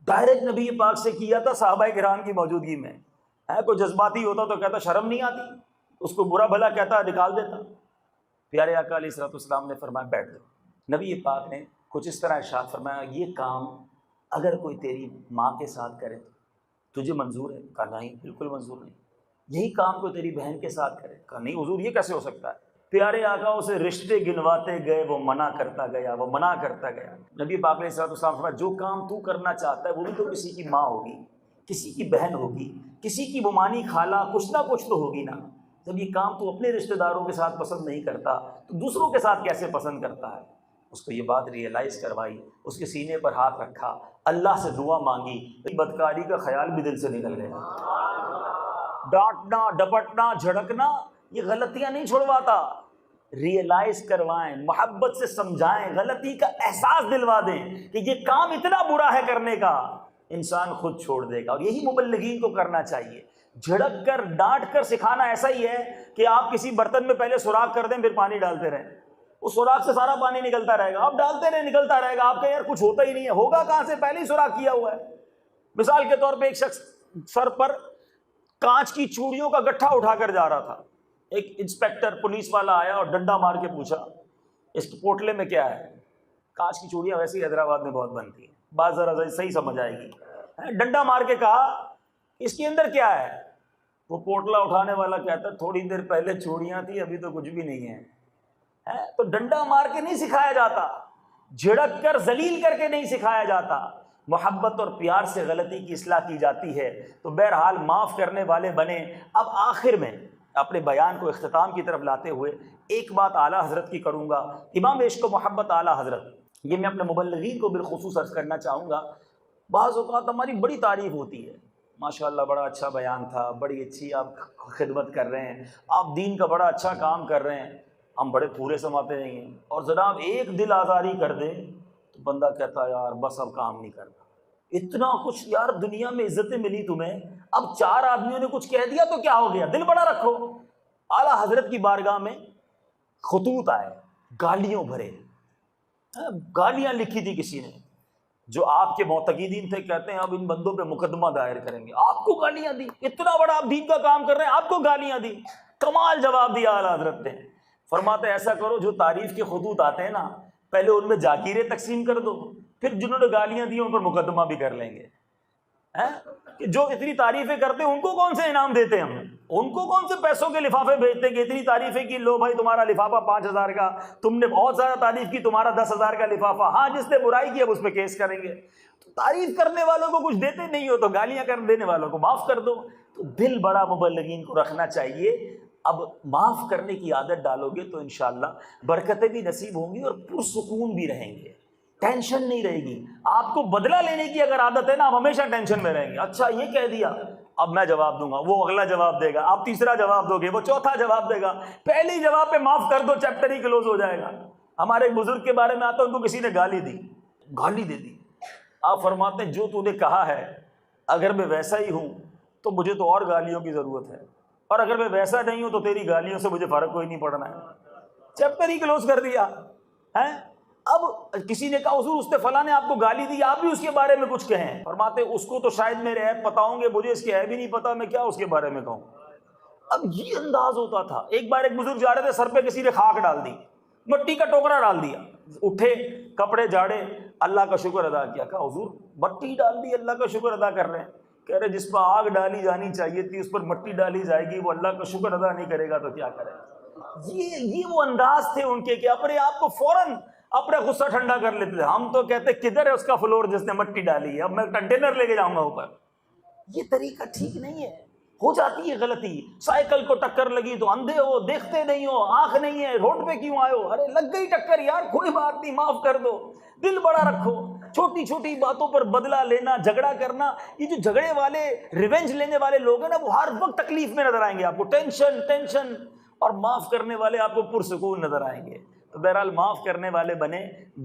ڈائریکٹ نبی پاک سے کیا تھا صحابہ کرام کی موجودگی میں. کوئی جذباتی ہوتا تو کہتا شرم نہیں آتی, اس کو برا بھلا کہتا نکال دیتا. پیارے آقا علیہ الصلوۃ والسلام نے فرمایا بیٹھ جاؤ. نبی پاک نے کچھ اس طرح ارشاد فرمایا, یہ کام اگر کوئی تیری ماں کے ساتھ کرے تو تجھے منظور ہے؟ کہا نہیں بالکل منظور نہیں. یہی کام کوئی تیری بہن کے ساتھ کرے؟ کہا نہیں حضور یہ کیسے ہو سکتا ہے. پیارے آقا اسے رشتے گنواتے گئے, وہ منع کرتا گیا, وہ منع کرتا گیا. نبی پاک نے صلی اللہ علیہ وسلم جو کام تو کرنا چاہتا ہے وہ بھی تو کسی کی ماں ہوگی, کسی کی بہن ہوگی, کسی کی بمانی خالہ, کچھ نہ کچھ تو ہوگی نا. جب یہ کام تو اپنے رشتہ داروں کے ساتھ پسند نہیں کرتا تو دوسروں کے ساتھ کیسے پسند کرتا ہے؟ اس کو یہ بات ریئلائز کروائی, اس کے سینے پر ہاتھ رکھا, اللہ سے دعا مانگی, بدکاری کا خیال بھی دل سے نکل گیا. ڈانٹنا, ڈپٹنا, جھڑکنا یہ غلطیاں نہیں چھڑواتا. ریئلائز کروائیں, محبت سے سمجھائیں, غلطی کا احساس دلوا دیں کہ یہ کام اتنا برا ہے کرنے کا, انسان خود چھوڑ دے گا. اور یہی مبلغین کو کرنا چاہیے. جھڑک کر ڈانٹ کر سکھانا ایسا ہی ہے کہ آپ کسی برتن میں پہلے سوراخ کر دیں پھر پانی ڈالتے رہیں, اس سوراخ سے سارا پانی نکلتا رہے گا, آپ ڈالتے رہیں نکلتا رہے گا, آپ کا یار کچھ ہوتا ہی نہیں ہے. ہوگا کہاں سے, پہلے ہی سوراخ کیا ہوا ہے. مثال کے طور پہ ایک شخص سر پر کانچ کی چوڑیوں کا گٹھا اٹھا کر جا رہا تھا. ایک انسپیکٹر پولیس والا آیا اور ڈنڈا مار کے پوچھا اس کے پوٹلے میں کیا ہے. کانچ کی چوڑیاں ویسے ہی حیدرآباد میں بہت بنتی ہیں, بات ذرا صحیح سمجھ آئے گی. ڈنڈا مار کے کہا اس کے اندر کیا ہے. وہ پوٹلا اٹھانے والا کہتا ہے تھوڑی دیر پہلے چوڑیاں تھی, ابھی تو کچھ بھی نہیں ہے. تو ڈنڈا مار کے نہیں سکھایا جاتا, جھڑک کر ذلیل کر کے نہیں سکھایا جاتا, محبت اور پیار سے غلطی کی اصلاح کی جاتی ہے. تو بہرحال معاف کرنے والے بنے. اب آخر میں اپنے بیان کو اختتام کی طرف لاتے ہوئے ایک بات اعلیٰ حضرت کی کروں گا, امام عشق و محبت اعلیٰ حضرت, یہ میں اپنے مبلغین کو بالخصوص عرض کرنا چاہوں گا. بعض اوقات ہماری بڑی تعریف ہوتی ہے, ماشاءاللہ بڑا اچھا بیان تھا, بڑی اچھی آپ خدمت کر رہے ہیں, آپ دین کا بڑا اچھا کام کر رہے ہیں, ہم بڑے پورے سماتے نہیں ہیں. اور جناب ایک دل آزاری کر دیں تو بندہ کہتا ہے یار بس اب کام نہیں کرنا. اتنا کچھ یار دنیا میں عزتیں ملی تمہیں, اب 4 آدمیوں نے کچھ کہہ دیا تو کیا ہو گیا, دل بڑا رکھو. اعلیٰ حضرت کی بارگاہ میں خطوط آئے گالیوں بھرے, گالیاں لکھی تھی کسی نے, جو آپ کے معتقدین تھے, کہتے ہیں اب ان بندوں پہ مقدمہ دائر کریں گے. آپ کو گالیاں دی, اتنا بڑا آپ دین کا کام کر رہے ہیں, آپ کو گالیاں دی. کمال جواب دیا اعلیٰ حضرت نے. فرماتے ایسا کرو جو تعریف کے خطوط آتے ہیں نا, پہلے ان میں جاگیریں تقسیم کر دو، پھر جنہوں نے گالیاں دی ان پر مقدمہ بھی کر لیں گے۔ کہ جو اتنی تعریفیں کرتے ہیں ان کو کون سے انعام دیتے ہیں ہم؟ ان کو کون سے پیسوں کے لفافے بھیجتے ہیں کہ اتنی تعریفیں کی، لو بھائی تمہارا لفافہ 5,000 کا، تم نے بہت زیادہ تعریف کی تمہارا 10,000 کا لفافہ، ہاں جس نے برائی کی اب اس پہ کیس کریں گے۔ تو تعریف کرنے والوں کو کچھ دیتے نہیں ہو تو گالیاں کر دینے والوں کو معاف کر دو۔ تو دل بڑا مبلغین کو رکھنا چاہیے۔ اب معاف کرنے کی عادت ڈالو گے تو انشاءاللہ برکتیں بھی نصیب ہوں گی اور پرسکون بھی رہیں گے، ٹینشن نہیں رہے گی۔ آپ کو بدلہ لینے کی اگر عادت ہے نا، آپ ہمیشہ ٹینشن میں رہیں گے، اچھا یہ کہہ دیا اب میں جواب دوں گا، وہ اگلا جواب دے گا، آپ تیسرا جواب دو گے، وہ چوتھا جواب دے گا، پہلے ہی جواب پہ معاف کر دو چیپٹر ہی کلوز ہو جائے گا۔ ہمارے ایک بزرگ کے بارے میں آتا ہے، ان کو کسی نے گالی دی، گالی دے دی، آپ فرماتے ہیں جو تو نے کہا ہے اگر میں ویسا ہی ہوں تو مجھے تو اور گالیوں کی ضرورت ہے، اور اگر میں ویسا نہیں ہوں تو تیری گالیوں سے مجھے فرق کوئی نہیں پڑنا ہے، چیپٹر ہی کلوز کر دیا ہے۔ اب کسی نے کہا حضور اس نے فلاں نے آپ کو گالی دی، آپ بھی اس کے بارے میں کچھ کہیں، فرماتے اس کو تو شاید میرے عیب پتہ ہوں گے، مجھے اس کے عیب ہی نہیں پتا، میں کیا اس کے بارے میں کہوں۔ اب یہ انداز ہوتا تھا۔ ایک بار ایک بزرگ جا رہے تھے، سر پہ کسی نے خاک ڈال دی، مٹی کا ٹوکرا ڈال دیا، اٹھے کپڑے جھاڑے، اللہ کا شکر ادا کیا، کہا حضور مٹی ڈال دی، اللہ کا شکر ادا کر رہے ہیں؟ کہہ رہے جس پر آگ ڈالی جانی چاہیے تھی اس پر مٹی ڈالی جائے گی، وہ اللہ کا شکر ادا نہیں کرے گا تو کیا کرے گا۔ یہ وہ انداز تھے ان کے کہ اپنے آپ کو فوراً اپنا غصہ ٹھنڈا کر لیتے تھے۔ ہم تو کہتے کدھر ہے اس کا فلور جس نے مٹی ڈالی ہے، اب میں کنٹینر لے کے جاؤں گا اوپر۔ یہ طریقہ ٹھیک نہیں ہے، ہو جاتی ہے غلطی۔ سائیکل کو ٹکر لگی تو اندھے ہو، دیکھتے نہیں ہو، آنکھ نہیں ہے، روڈ پہ کیوں آئے ہو؟ ارے لگ گئی ٹکر یار، کوئی بات نہیں، معاف کر دو، دل بڑا رکھو۔ چھوٹی چھوٹی باتوں پر بدلہ لینا، جھگڑا کرنا، یہ جو جھگڑے والے ریونج لینے والے لوگ ہیں نا، وہ ہر وقت تکلیف میں نظر آئیں گے آپ کو، ٹینشن، اور معاف کرنے والے آپ کو پرسکون نظر آئیں گے۔ تو بہرحال معاف کرنے والے بنے،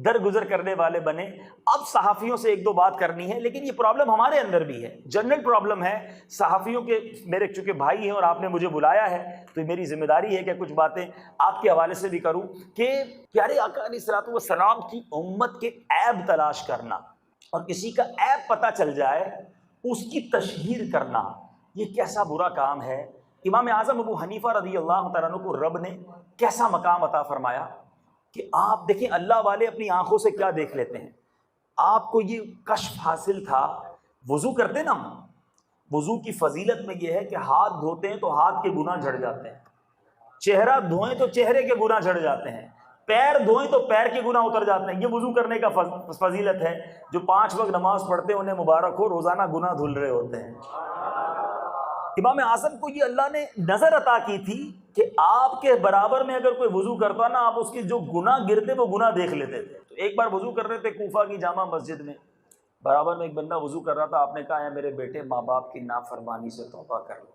درگزر کرنے والے بنے۔ اب صحافیوں سے ایک دو بات کرنی ہے، لیکن یہ پرابلم ہمارے اندر بھی ہے، جنرل پرابلم ہے صحافیوں کے۔ میرے چونکہ بھائی ہیں اور آپ نے مجھے بلایا ہے تو میری ذمہ داری ہے کہ کچھ باتیں آپ کے حوالے سے بھی کروں کہ پیارے آقا علیہ الصلوۃ والسلام کی امت کے عیب تلاش کرنا اور کسی کا عیب پتہ چل جائے اس کی تشہیر کرنا، یہ کیسا برا کام ہے۔ امام اعظم ابو حنیفہ رضی اللہ تعالیٰ عنہ کو رب نے کیسا مقام عطا فرمایا کہ آپ دیکھیں اللہ والے اپنی آنکھوں سے کیا دیکھ لیتے ہیں۔ آپ کو یہ کشف حاصل تھا، وضو کرتے نا، وضو کی فضیلت میں یہ ہے کہ ہاتھ دھوتے ہیں تو ہاتھ کے گناہ جھڑ جاتے ہیں، چہرہ دھوئیں تو چہرے کے گناہ جھڑ جاتے ہیں، پیر دھوئیں تو پیر کے گناہ اتر جاتے ہیں۔ یہ وضو کرنے کا فضیلت ہے۔ جو 5 وقت نماز پڑھتے ہیں انہیں مبارک ہو، روزانہ گناہ دھل رہے ہوتے ہیں۔ امام اعظم کو یہ اللہ نے نظر عطا کی تھی کہ آپ کے برابر میں اگر کوئی وضو کرتا نا، آپ اس کے جو گناہ گرتے وہ گناہ دیکھ لیتے تھے۔ تو ایک بار وضو کر رہے تھے کوفہ کی جامع مسجد میں، برابر میں ایک بندہ وضو کر رہا تھا، آپ نے کہا ہے میرے بیٹے ماں باپ کی نافرمانی سے توبہ کر لو۔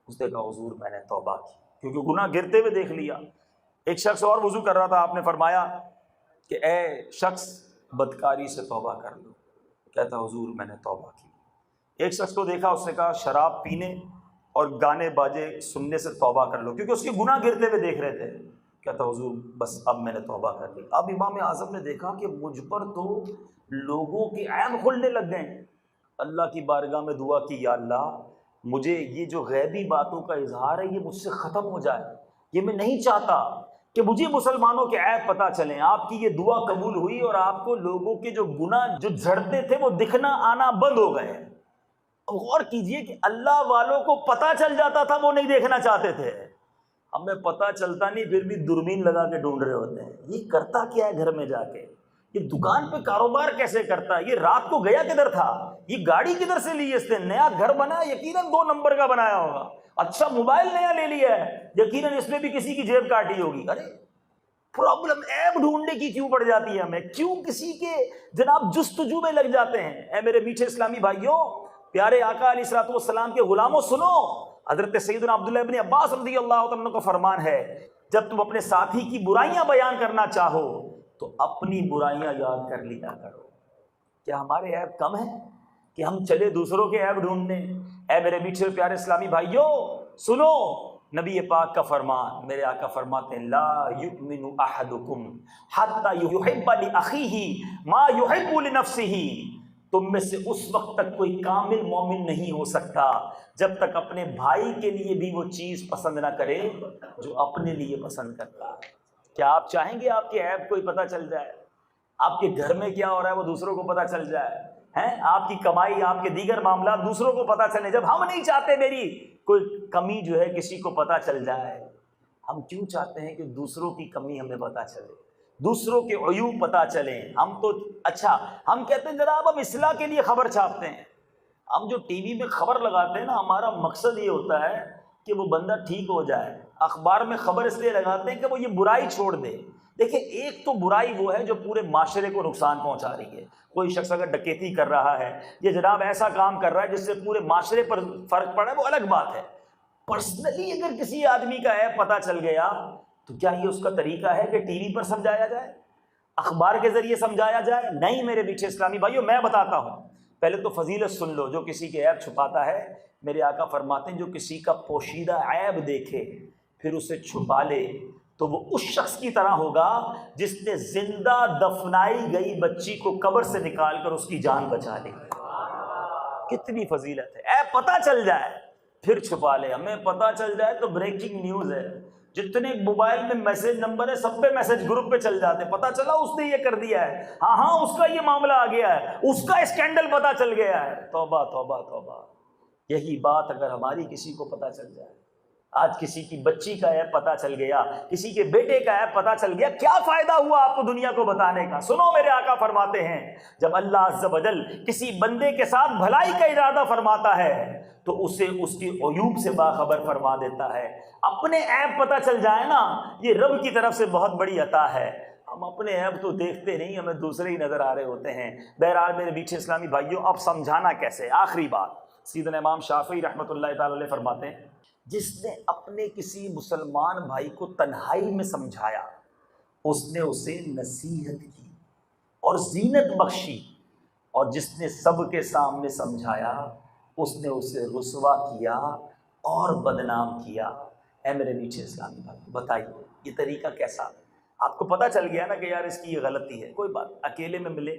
اس نے کہا حضور میں نے توبہ کی، کیونکہ گناہ گرتے ہوئے دیکھ لیا۔ ایک شخص اور وضو کر رہا تھا، آپ نے فرمایا کہ اے شخص بدکاری سے توبہ کر لو، کہتا حضور میں نے توبہ کی۔ ایک شخص کو دیکھا، اس نے کہا شراب پینے اور گانے باجے سننے سے توبہ کر لو، کیونکہ اس کے گناہ گرتے ہوئے دیکھ رہے تھے، کہتا حضور بس اب میں نے توبہ کر لی۔ اب امام اعظم نے دیکھا کہ مجھ پر تو لوگوں کے عیب کھلنے لگ گئے، اللہ کی بارگاہ میں دعا کی، یا اللہ مجھے یہ جو غیبی باتوں کا اظہار ہے یہ مجھ سے ختم ہو جائے، یہ میں نہیں چاہتا کہ مجھے مسلمانوں کے عیب پتہ چلیں۔ آپ کی یہ دعا قبول ہوئی اور آپ کو لوگوں کے جو گناہ جو جھڑتے تھے وہ دکھنا آنا بند ہو گئے۔ غور کیجئے کہ اللہ والوں کو پتہ چل جاتا تھا، وہ نہیں دیکھنا چاہتے تھے۔ ہمیں پتہ چلتا نہیں پھر بھی دوربین لگا کے ڈھونڈ رہے ہوتے ہیں، یہ کرتا کیا ہے گھر میں جا کے، یہ دکان پہ کاروبار کیسے کرتا ہے، یہ رات کو گیا کدھر تھا، یہ گاڑی کدھر سے لی اس نے، نیا گھر بنا یقیناً 2 نمبر کا بنایا ہوگا، اچھا موبائل نیا لے لیا ہے یقیناً اس میں بھی کسی کی جیب کاٹی ہوگی۔ ارے پرابلم عیب ڈھونڈنے کی کیوں پڑ جاتی ہے ہمیں، کیوں کسی کے جناب جستجو میں لگ جاتے ہیں۔ اے میرے میٹھے اسلامی بھائیوں، پیارے آقا علیہ الصلوۃ والسلام کے غلاموں سنو، حضرت سیدنا عبداللہ ابن عباس رضی اللہ عنہ کا فرمان ہے، جب تم اپنے ساتھی کی برائیاں بیان کرنا چاہو تو اپنی برائیاں یاد کر لیا کرو۔ کیا ہمارے عیب کم ہیں کہ ہم چلے دوسروں کے عیب ڈھونڈنے؟ اے میرے میٹھے پیارے اسلامی بھائیوں سنو، نبی پاک کا فرمان، میرے آقا فرماتے ہیں لا یؤمن احدکم حتی یحب لاخیہ ما یحب لنفسہ، تم میں سے اس وقت تک کوئی کامل مومن نہیں ہو سکتا جب تک اپنے بھائی کے لیے بھی وہ چیز پسند نہ کرے جو اپنے لیے پسند کرتا ہے۔ کیا آپ چاہیں گے آپ کے عیب کوئی پتہ چل جائے؟ آپ کے گھر میں کیا ہو رہا ہے وہ دوسروں کو پتہ چل جائے ہیں؟ آپ کی کمائی، آپ کے دیگر معاملات دوسروں کو پتہ چلے؟ جب ہم نہیں چاہتے میری کوئی کمی جو ہے کسی کو پتہ چل جائے، ہم کیوں چاہتے ہیں کہ دوسروں کی کمی ہمیں پتہ چلے، دوسروں کے عیوب پتہ چلیں؟ ہم تو اچھا ہم کہتے ہیں جناب ہم اصلاح کے لیے خبر چھاپتے ہیں، ہم جو ٹی وی میں خبر لگاتے ہیں نا، ہمارا مقصد یہ ہوتا ہے کہ وہ بندہ ٹھیک ہو جائے۔ اخبار میں خبر اس لیے لگاتے ہیں کہ وہ یہ برائی چھوڑ دے۔ دیکھیں ایک تو برائی وہ ہے جو پورے معاشرے کو نقصان پہنچا رہی ہے، کوئی شخص اگر ڈکیتی کر رہا ہے یا جناب ایسا کام کر رہا ہے جس سے پورے معاشرے پر فرق پڑا ہے، وہ الگ بات ہے۔ پرسنلی اگر کسی آدمی کا عیب پتہ چل گیا تو کیا یہ اس کا طریقہ ہے کہ ٹی وی پر سمجھایا جائے، اخبار کے ذریعے سمجھایا جائے؟ نہیں میرے میٹھے اسلامی بھائیو، میں بتاتا ہوں، پہلے تو فضیلت سن لو۔ جو کسی کے عیب چھپاتا ہے، میرے آقا فرماتے ہیں جو کسی کا پوشیدہ عیب دیکھے پھر اسے چھپا لے تو وہ اس شخص کی طرح ہوگا جس نے زندہ دفنائی گئی بچی کو قبر سے نکال کر اس کی جان بچا لی۔ کتنی فضیلت ہے! عیب پتہ چل جائے پھر چھپا لے۔ ہمیں پتہ چل جائے تو بریکنگ نیوز ہے، جتنے موبائل میں میسج نمبر ہے سب پہ میسج گروپ پہ چل جاتے، پتہ چلا اس نے یہ کر دیا ہے، ہاں اس کا یہ معاملہ آ گیا ہے، اس کا اسکینڈل پتہ چل گیا ہے۔ توبہ توبہ توبہ! یہی بات اگر ہماری کسی کو پتہ چل جائے، آج کسی کی بچی کا عیب پتہ چل گیا، کسی کے بیٹے کا عیب پتہ چل گیا، کیا فائدہ ہوا آپ کو دنیا کو بتانے کا؟ سنو، میرے آقا فرماتے ہیں جب اللہ عز و جل کسی بندے کے ساتھ بھلائی کا ارادہ فرماتا ہے تو اسے اس کے عیوب سے باخبر فرما دیتا ہے۔ اپنے عیب پتہ چل جائے نا، یہ رب کی طرف سے بہت بڑی عطا ہے۔ ہم اپنے عیب تو دیکھتے نہیں، ہمیں دوسرے ہی نظر آ رہے ہوتے ہیں۔ بہرحال میرے میٹھے اسلامی بھائیوں، اب سمجھانا کیسے؟ آخری بات، سیدنا امام شافعی رحمۃ اللہ تعالی علیہ فرماتے ہیں جس نے اپنے کسی مسلمان بھائی کو تنہائی میں سمجھایا، اس نے اسے نصیحت کی اور زینت بخشی، اور جس نے سب کے سامنے سمجھایا اس نے اسے رسوا کیا اور بدنام کیا۔ اے میرے میٹھے اسلامی بھائی، بتائیے یہ طریقہ کیسا؟ آپ کو پتہ چل گیا نا کہ یار اس کی یہ غلطی ہے، کوئی بات، اکیلے میں ملے،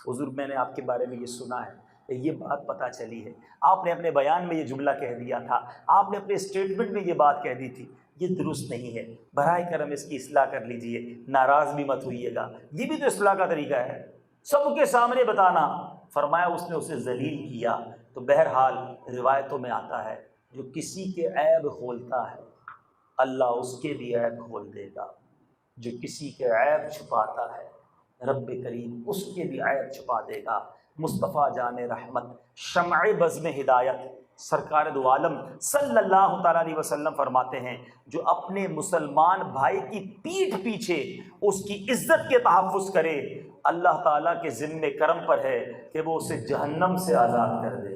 حضور میں نے آپ کے بارے میں یہ سنا ہے، یہ بات پتہ چلی ہے، آپ نے اپنے بیان میں یہ جملہ کہہ دیا تھا، آپ نے اپنے اسٹیٹمنٹ میں یہ بات کہہ دی تھی، یہ درست نہیں ہے، براہ کرم اس کی اصلاح کر لیجئے، ناراض بھی مت ہوئیے گا۔ یہ بھی تو اصلاح کا طریقہ ہے، سب کے سامنے بتانا۔ فرمایا اس نے اسے ذلیل کیا۔ تو بہرحال روایتوں میں آتا ہے جو کسی کے عیب کھولتا ہے اللہ اس کے بھی عیب کھول دے گا، جو کسی کے عیب چھپاتا ہے رب کریم اس کے بھی عیب چھپا دے گا۔ مصطفیٰ جان رحمت، شمع بزم ہدایت، سرکار دو عالم صلی اللہ تعالیٰ علیہ وسلم فرماتے ہیں جو اپنے مسلمان بھائی کی پیٹھ پیچھے اس کی عزت کے تحفظ کرے، اللہ تعالیٰ کے ذمہ کرم پر ہے کہ وہ اسے جہنم سے آزاد کر دے۔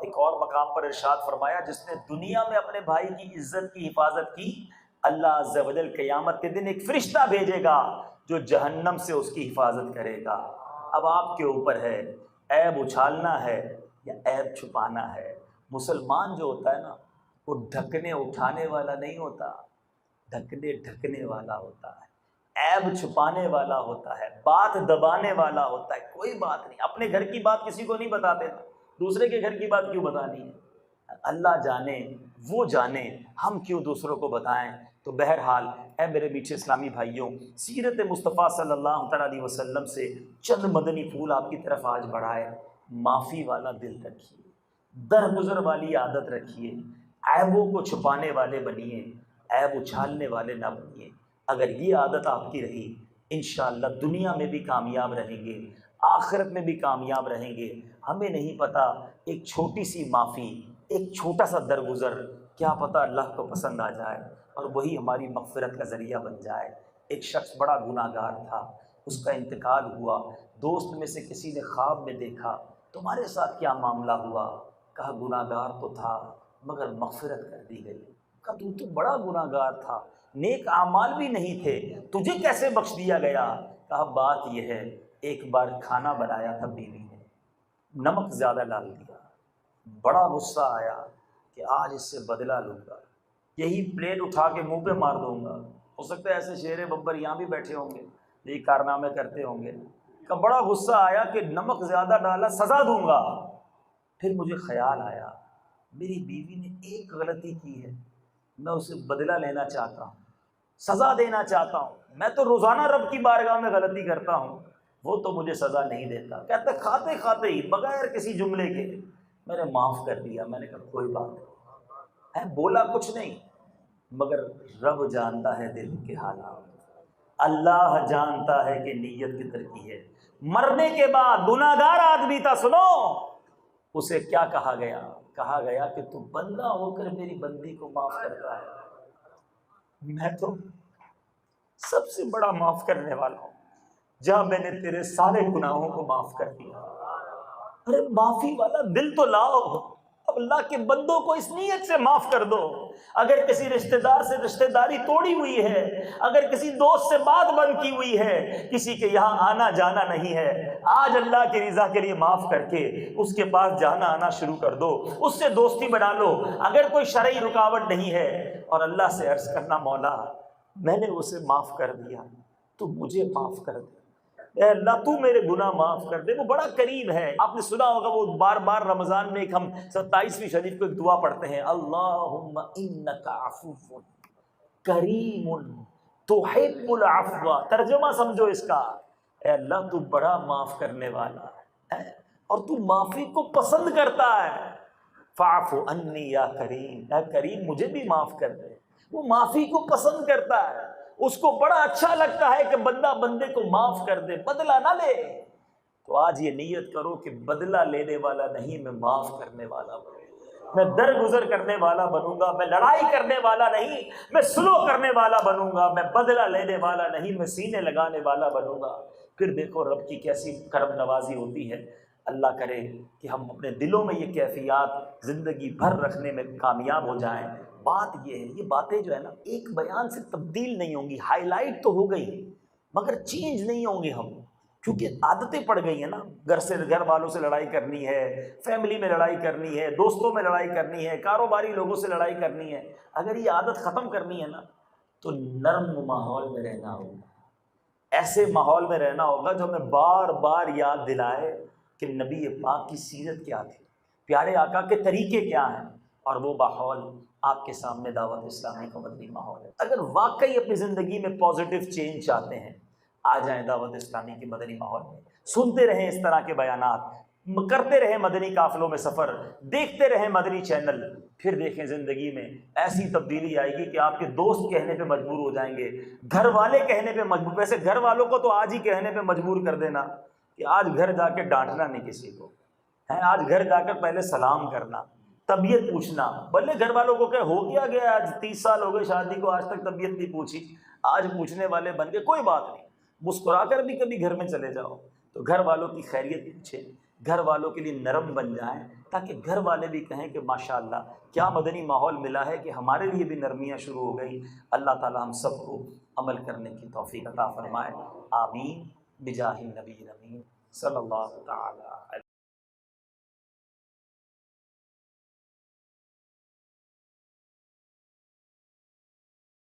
ایک اور مقام پر ارشاد فرمایا جس نے دنیا میں اپنے بھائی کی عزت کی حفاظت کی، اللہ عز و جل قیامت کے دن ایک فرشتہ بھیجے گا جو جہنم سے اس کی حفاظت کرے گا۔ اب آپ کے اوپر ہے عیب اچھالنا ہے یا عیب چھپانا ہے۔ مسلمان جو ہوتا ہے نا وہ ڈھکنے اٹھانے والا نہیں ہوتا، ڈھکنے والا ہوتا ہے، عیب چھپانے والا ہوتا ہے، بات دبانے والا ہوتا ہے۔ کوئی بات نہیں، اپنے گھر کی بات کسی کو نہیں بتاتے، دوسرے کے گھر کی بات کیوں بتانی ہے؟ اللہ جانے، وہ جانے، ہم کیوں دوسروں کو بتائیں؟ تو بہرحال اے میرے میٹھے اسلامی بھائیوں، سیرت مصطفیٰ صلی اللہ تعالیٰ علیہ وسلم سے چند مدنی پھول آپ کی طرف آج بڑھائے۔ معافی والا دل رکھیے، درگزر والی عادت رکھیے، عیبوں کو چھپانے والے بنیے، عیب اچھالنے والے نہ بنیے۔ اگر یہ عادت آپ کی رہی، انشاءاللہ دنیا میں بھی کامیاب رہیں گے، آخرت میں بھی کامیاب رہیں گے۔ ہمیں نہیں پتہ ایک چھوٹی سی معافی، ایک چھوٹا سا درگزر، کیا پتہ اللہ کو پسند آ جائے اور وہی ہماری مغفرت کا ذریعہ بن جائے۔ ایک شخص بڑا گناہ گار تھا، اس کا انتقال ہوا، دوست میں سے کسی نے خواب میں دیکھا تمہارے ساتھ کیا معاملہ ہوا؟ کہا گناہ گار تو تھا مگر مغفرت کر دی گئی۔ کہا تو بڑا گناہ گار تھا، نیک اعمال بھی نہیں تھے، تجھے کیسے بخش دیا گیا؟ کہا بات یہ ہے ایک بار کھانا بنایا تھا بیوی نے، نمک زیادہ ڈال دیا، بڑا غصہ آیا کہ آج اس سے بدلہ لوں گا، یہی پلیٹ اٹھا کے منہ پہ مار دوں گا۔ ہو سکتا ہے ایسے شیر ببر یہاں بھی بیٹھے ہوں گے، یہ کارنامے کرتے ہوں گے۔ کہ بڑا غصہ آیا کہ نمک زیادہ ڈالا، سزا دوں گا۔ پھر مجھے خیال آیا میری بیوی نے ایک غلطی کی ہے، میں اسے بدلہ لینا چاہتا ہوں، سزا دینا چاہتا ہوں، میں تو روزانہ رب کی بارگاہ میں غلطی کرتا ہوں، وہ تو مجھے سزا نہیں دیتا۔ کہتے کھاتے کھاتے ہی بغیر کسی جملے کے میں نے معاف کر دیا۔ میں نے کہا کوئی بات نہیں ہے، بولا کچھ نہیں، مگر رب جانتا ہے دل کے حالات، اللہ جانتا ہے کہ نیت کدھر کی ہے۔ مرنے کے بعد گناہگار آدمی تھا، سنو اسے کیا کہا گیا؟ کہا گیا کہ تو بندہ ہو کر میری بندی کو معاف کرتا ہے، میں تو سب سے بڑا معاف کرنے والا ہوں، جہاں میں نے تیرے سارے گناہوں کو معاف کر دیا۔ ارے معافی والا دل تو لاؤ، اب اللہ کے بندوں کو اس نیت سے معاف کر دو۔ اگر کسی رشتہ دار سے رشتہ داری توڑی ہوئی ہے، اگر کسی دوست سے بات بند کی ہوئی ہے، کسی کے یہاں آنا جانا نہیں ہے، آج اللہ کی رضا کے لیے معاف کر کے اس کے پاس جانا آنا شروع کر دو، اس سے دوستی بنا لو۔ اگر کوئی شرعی رکاوٹ نہیں ہے، اور اللہ سے عرض کرنا مولا میں نے اسے معاف کر دیا، تو مجھے معاف کر دے، اے اللہ تو میرے گناہ معاف کر دے۔ وہ بڑا کریم ہے، آپ نے سنا ہوگا وہ بار بار رمضان میں ایک ہم 27ویں شریف کو ایک دعا پڑھتے ہیں، اللہم انک عفو کریم تحب العفو۔ ترجمہ سمجھو اس کا، اے اللہ تو بڑا معاف کرنے والا ہے اور تو معافی کو پسند کرتا ہے، فاعف عنی یا کریم، اے کریم مجھے بھی معاف کر دے۔ وہ معافی کو پسند کرتا ہے، اس کو بڑا اچھا لگتا ہے کہ بندہ بندے کو معاف کر دے، بدلہ نہ لے۔ تو آج یہ نیت کرو کہ بدلہ لینے والا نہیں، میں معاف کرنے والا بنوں گا، میں درگزر کرنے والا بنوں گا، میں لڑائی کرنے والا نہیں، میں سلو کرنے والا بنوں گا، میں بدلہ لینے والا نہیں، میں سینے لگانے والا بنوں گا۔ پھر دیکھو رب کی کیسی کرم نوازی ہوتی ہے۔ اللہ کرے کہ ہم اپنے دلوں میں یہ کیفیات زندگی بھر رکھنے میں کامیاب ہو جائیں۔ بات یہ ہے، یہ باتیں جو ہے نا ایک بیان سے تبدیل نہیں ہوں گی، ہائی لائٹ تو ہو گئی مگر چینج نہیں ہوں گے ہم، کیونکہ عادتیں پڑ گئی ہیں نا، گھر والوں سے لڑائی کرنی ہے، فیملی میں لڑائی کرنی ہے، دوستوں میں لڑائی کرنی ہے، کاروباری لوگوں سے لڑائی کرنی ہے۔ اگر یہ عادت ختم کرنی ہے نا تو نرم ماحول میں رہنا ہوگا، ایسے ماحول میں رہنا ہوگا جو ہمیں بار بار یاد دلائے کہ نبی پاک کی سیرت کیا تھی، پیارے آقا کے طریقے کیا ہیں، اور وہ ماحول آپ کے سامنے دعوت اسلامی کا مدنی ماحول ہے۔ اگر واقعی اپنی زندگی میں پازیٹیو چینج چاہتے ہیں، آ جائیں دعوت اسلامی کے مدنی ماحول میں، سنتے رہیں اس طرح کے بیانات، کرتے رہیں مدنی قافلوں میں سفر، دیکھتے رہیں مدنی چینل، پھر دیکھیں زندگی میں ایسی تبدیلی آئے گی کہ آپ کے دوست کہنے پہ مجبور ہو جائیں گے، گھر والے کہنے پہ مجبور۔ ویسے گھر والوں کو تو آج ہی کہنے پہ مجبور کر دینا کہ آج گھر جا کے ڈانٹنا نہیں کسی کو ہے، آج گھر جا کر پہلے سلام کرنا، طبیعت پوچھنا۔ بھلے گھر والوں کو کہ ہو کیا گیا، آج 30 سال ہو گئے شادی کو، آج تک طبیعت نہیں پوچھی، آج پوچھنے والے بن گئے، کوئی بات نہیں، مسکرا کر بھی کبھی گھر میں چلے جاؤ تو گھر والوں کی خیریت پوچھیں، گھر والوں کے لیے نرم بن جائیں، تاکہ گھر والے بھی کہیں کہ ماشاءاللہ کیا مدنی ماحول ملا ہے کہ ہمارے لیے بھی نرمیاں شروع ہو گئی۔ اللہ تعالی ہم سب کو عمل کرنے کی توفیق عطا فرمائے، آمین بجاہ النبی الامین صلی اللہ تعالی علیہ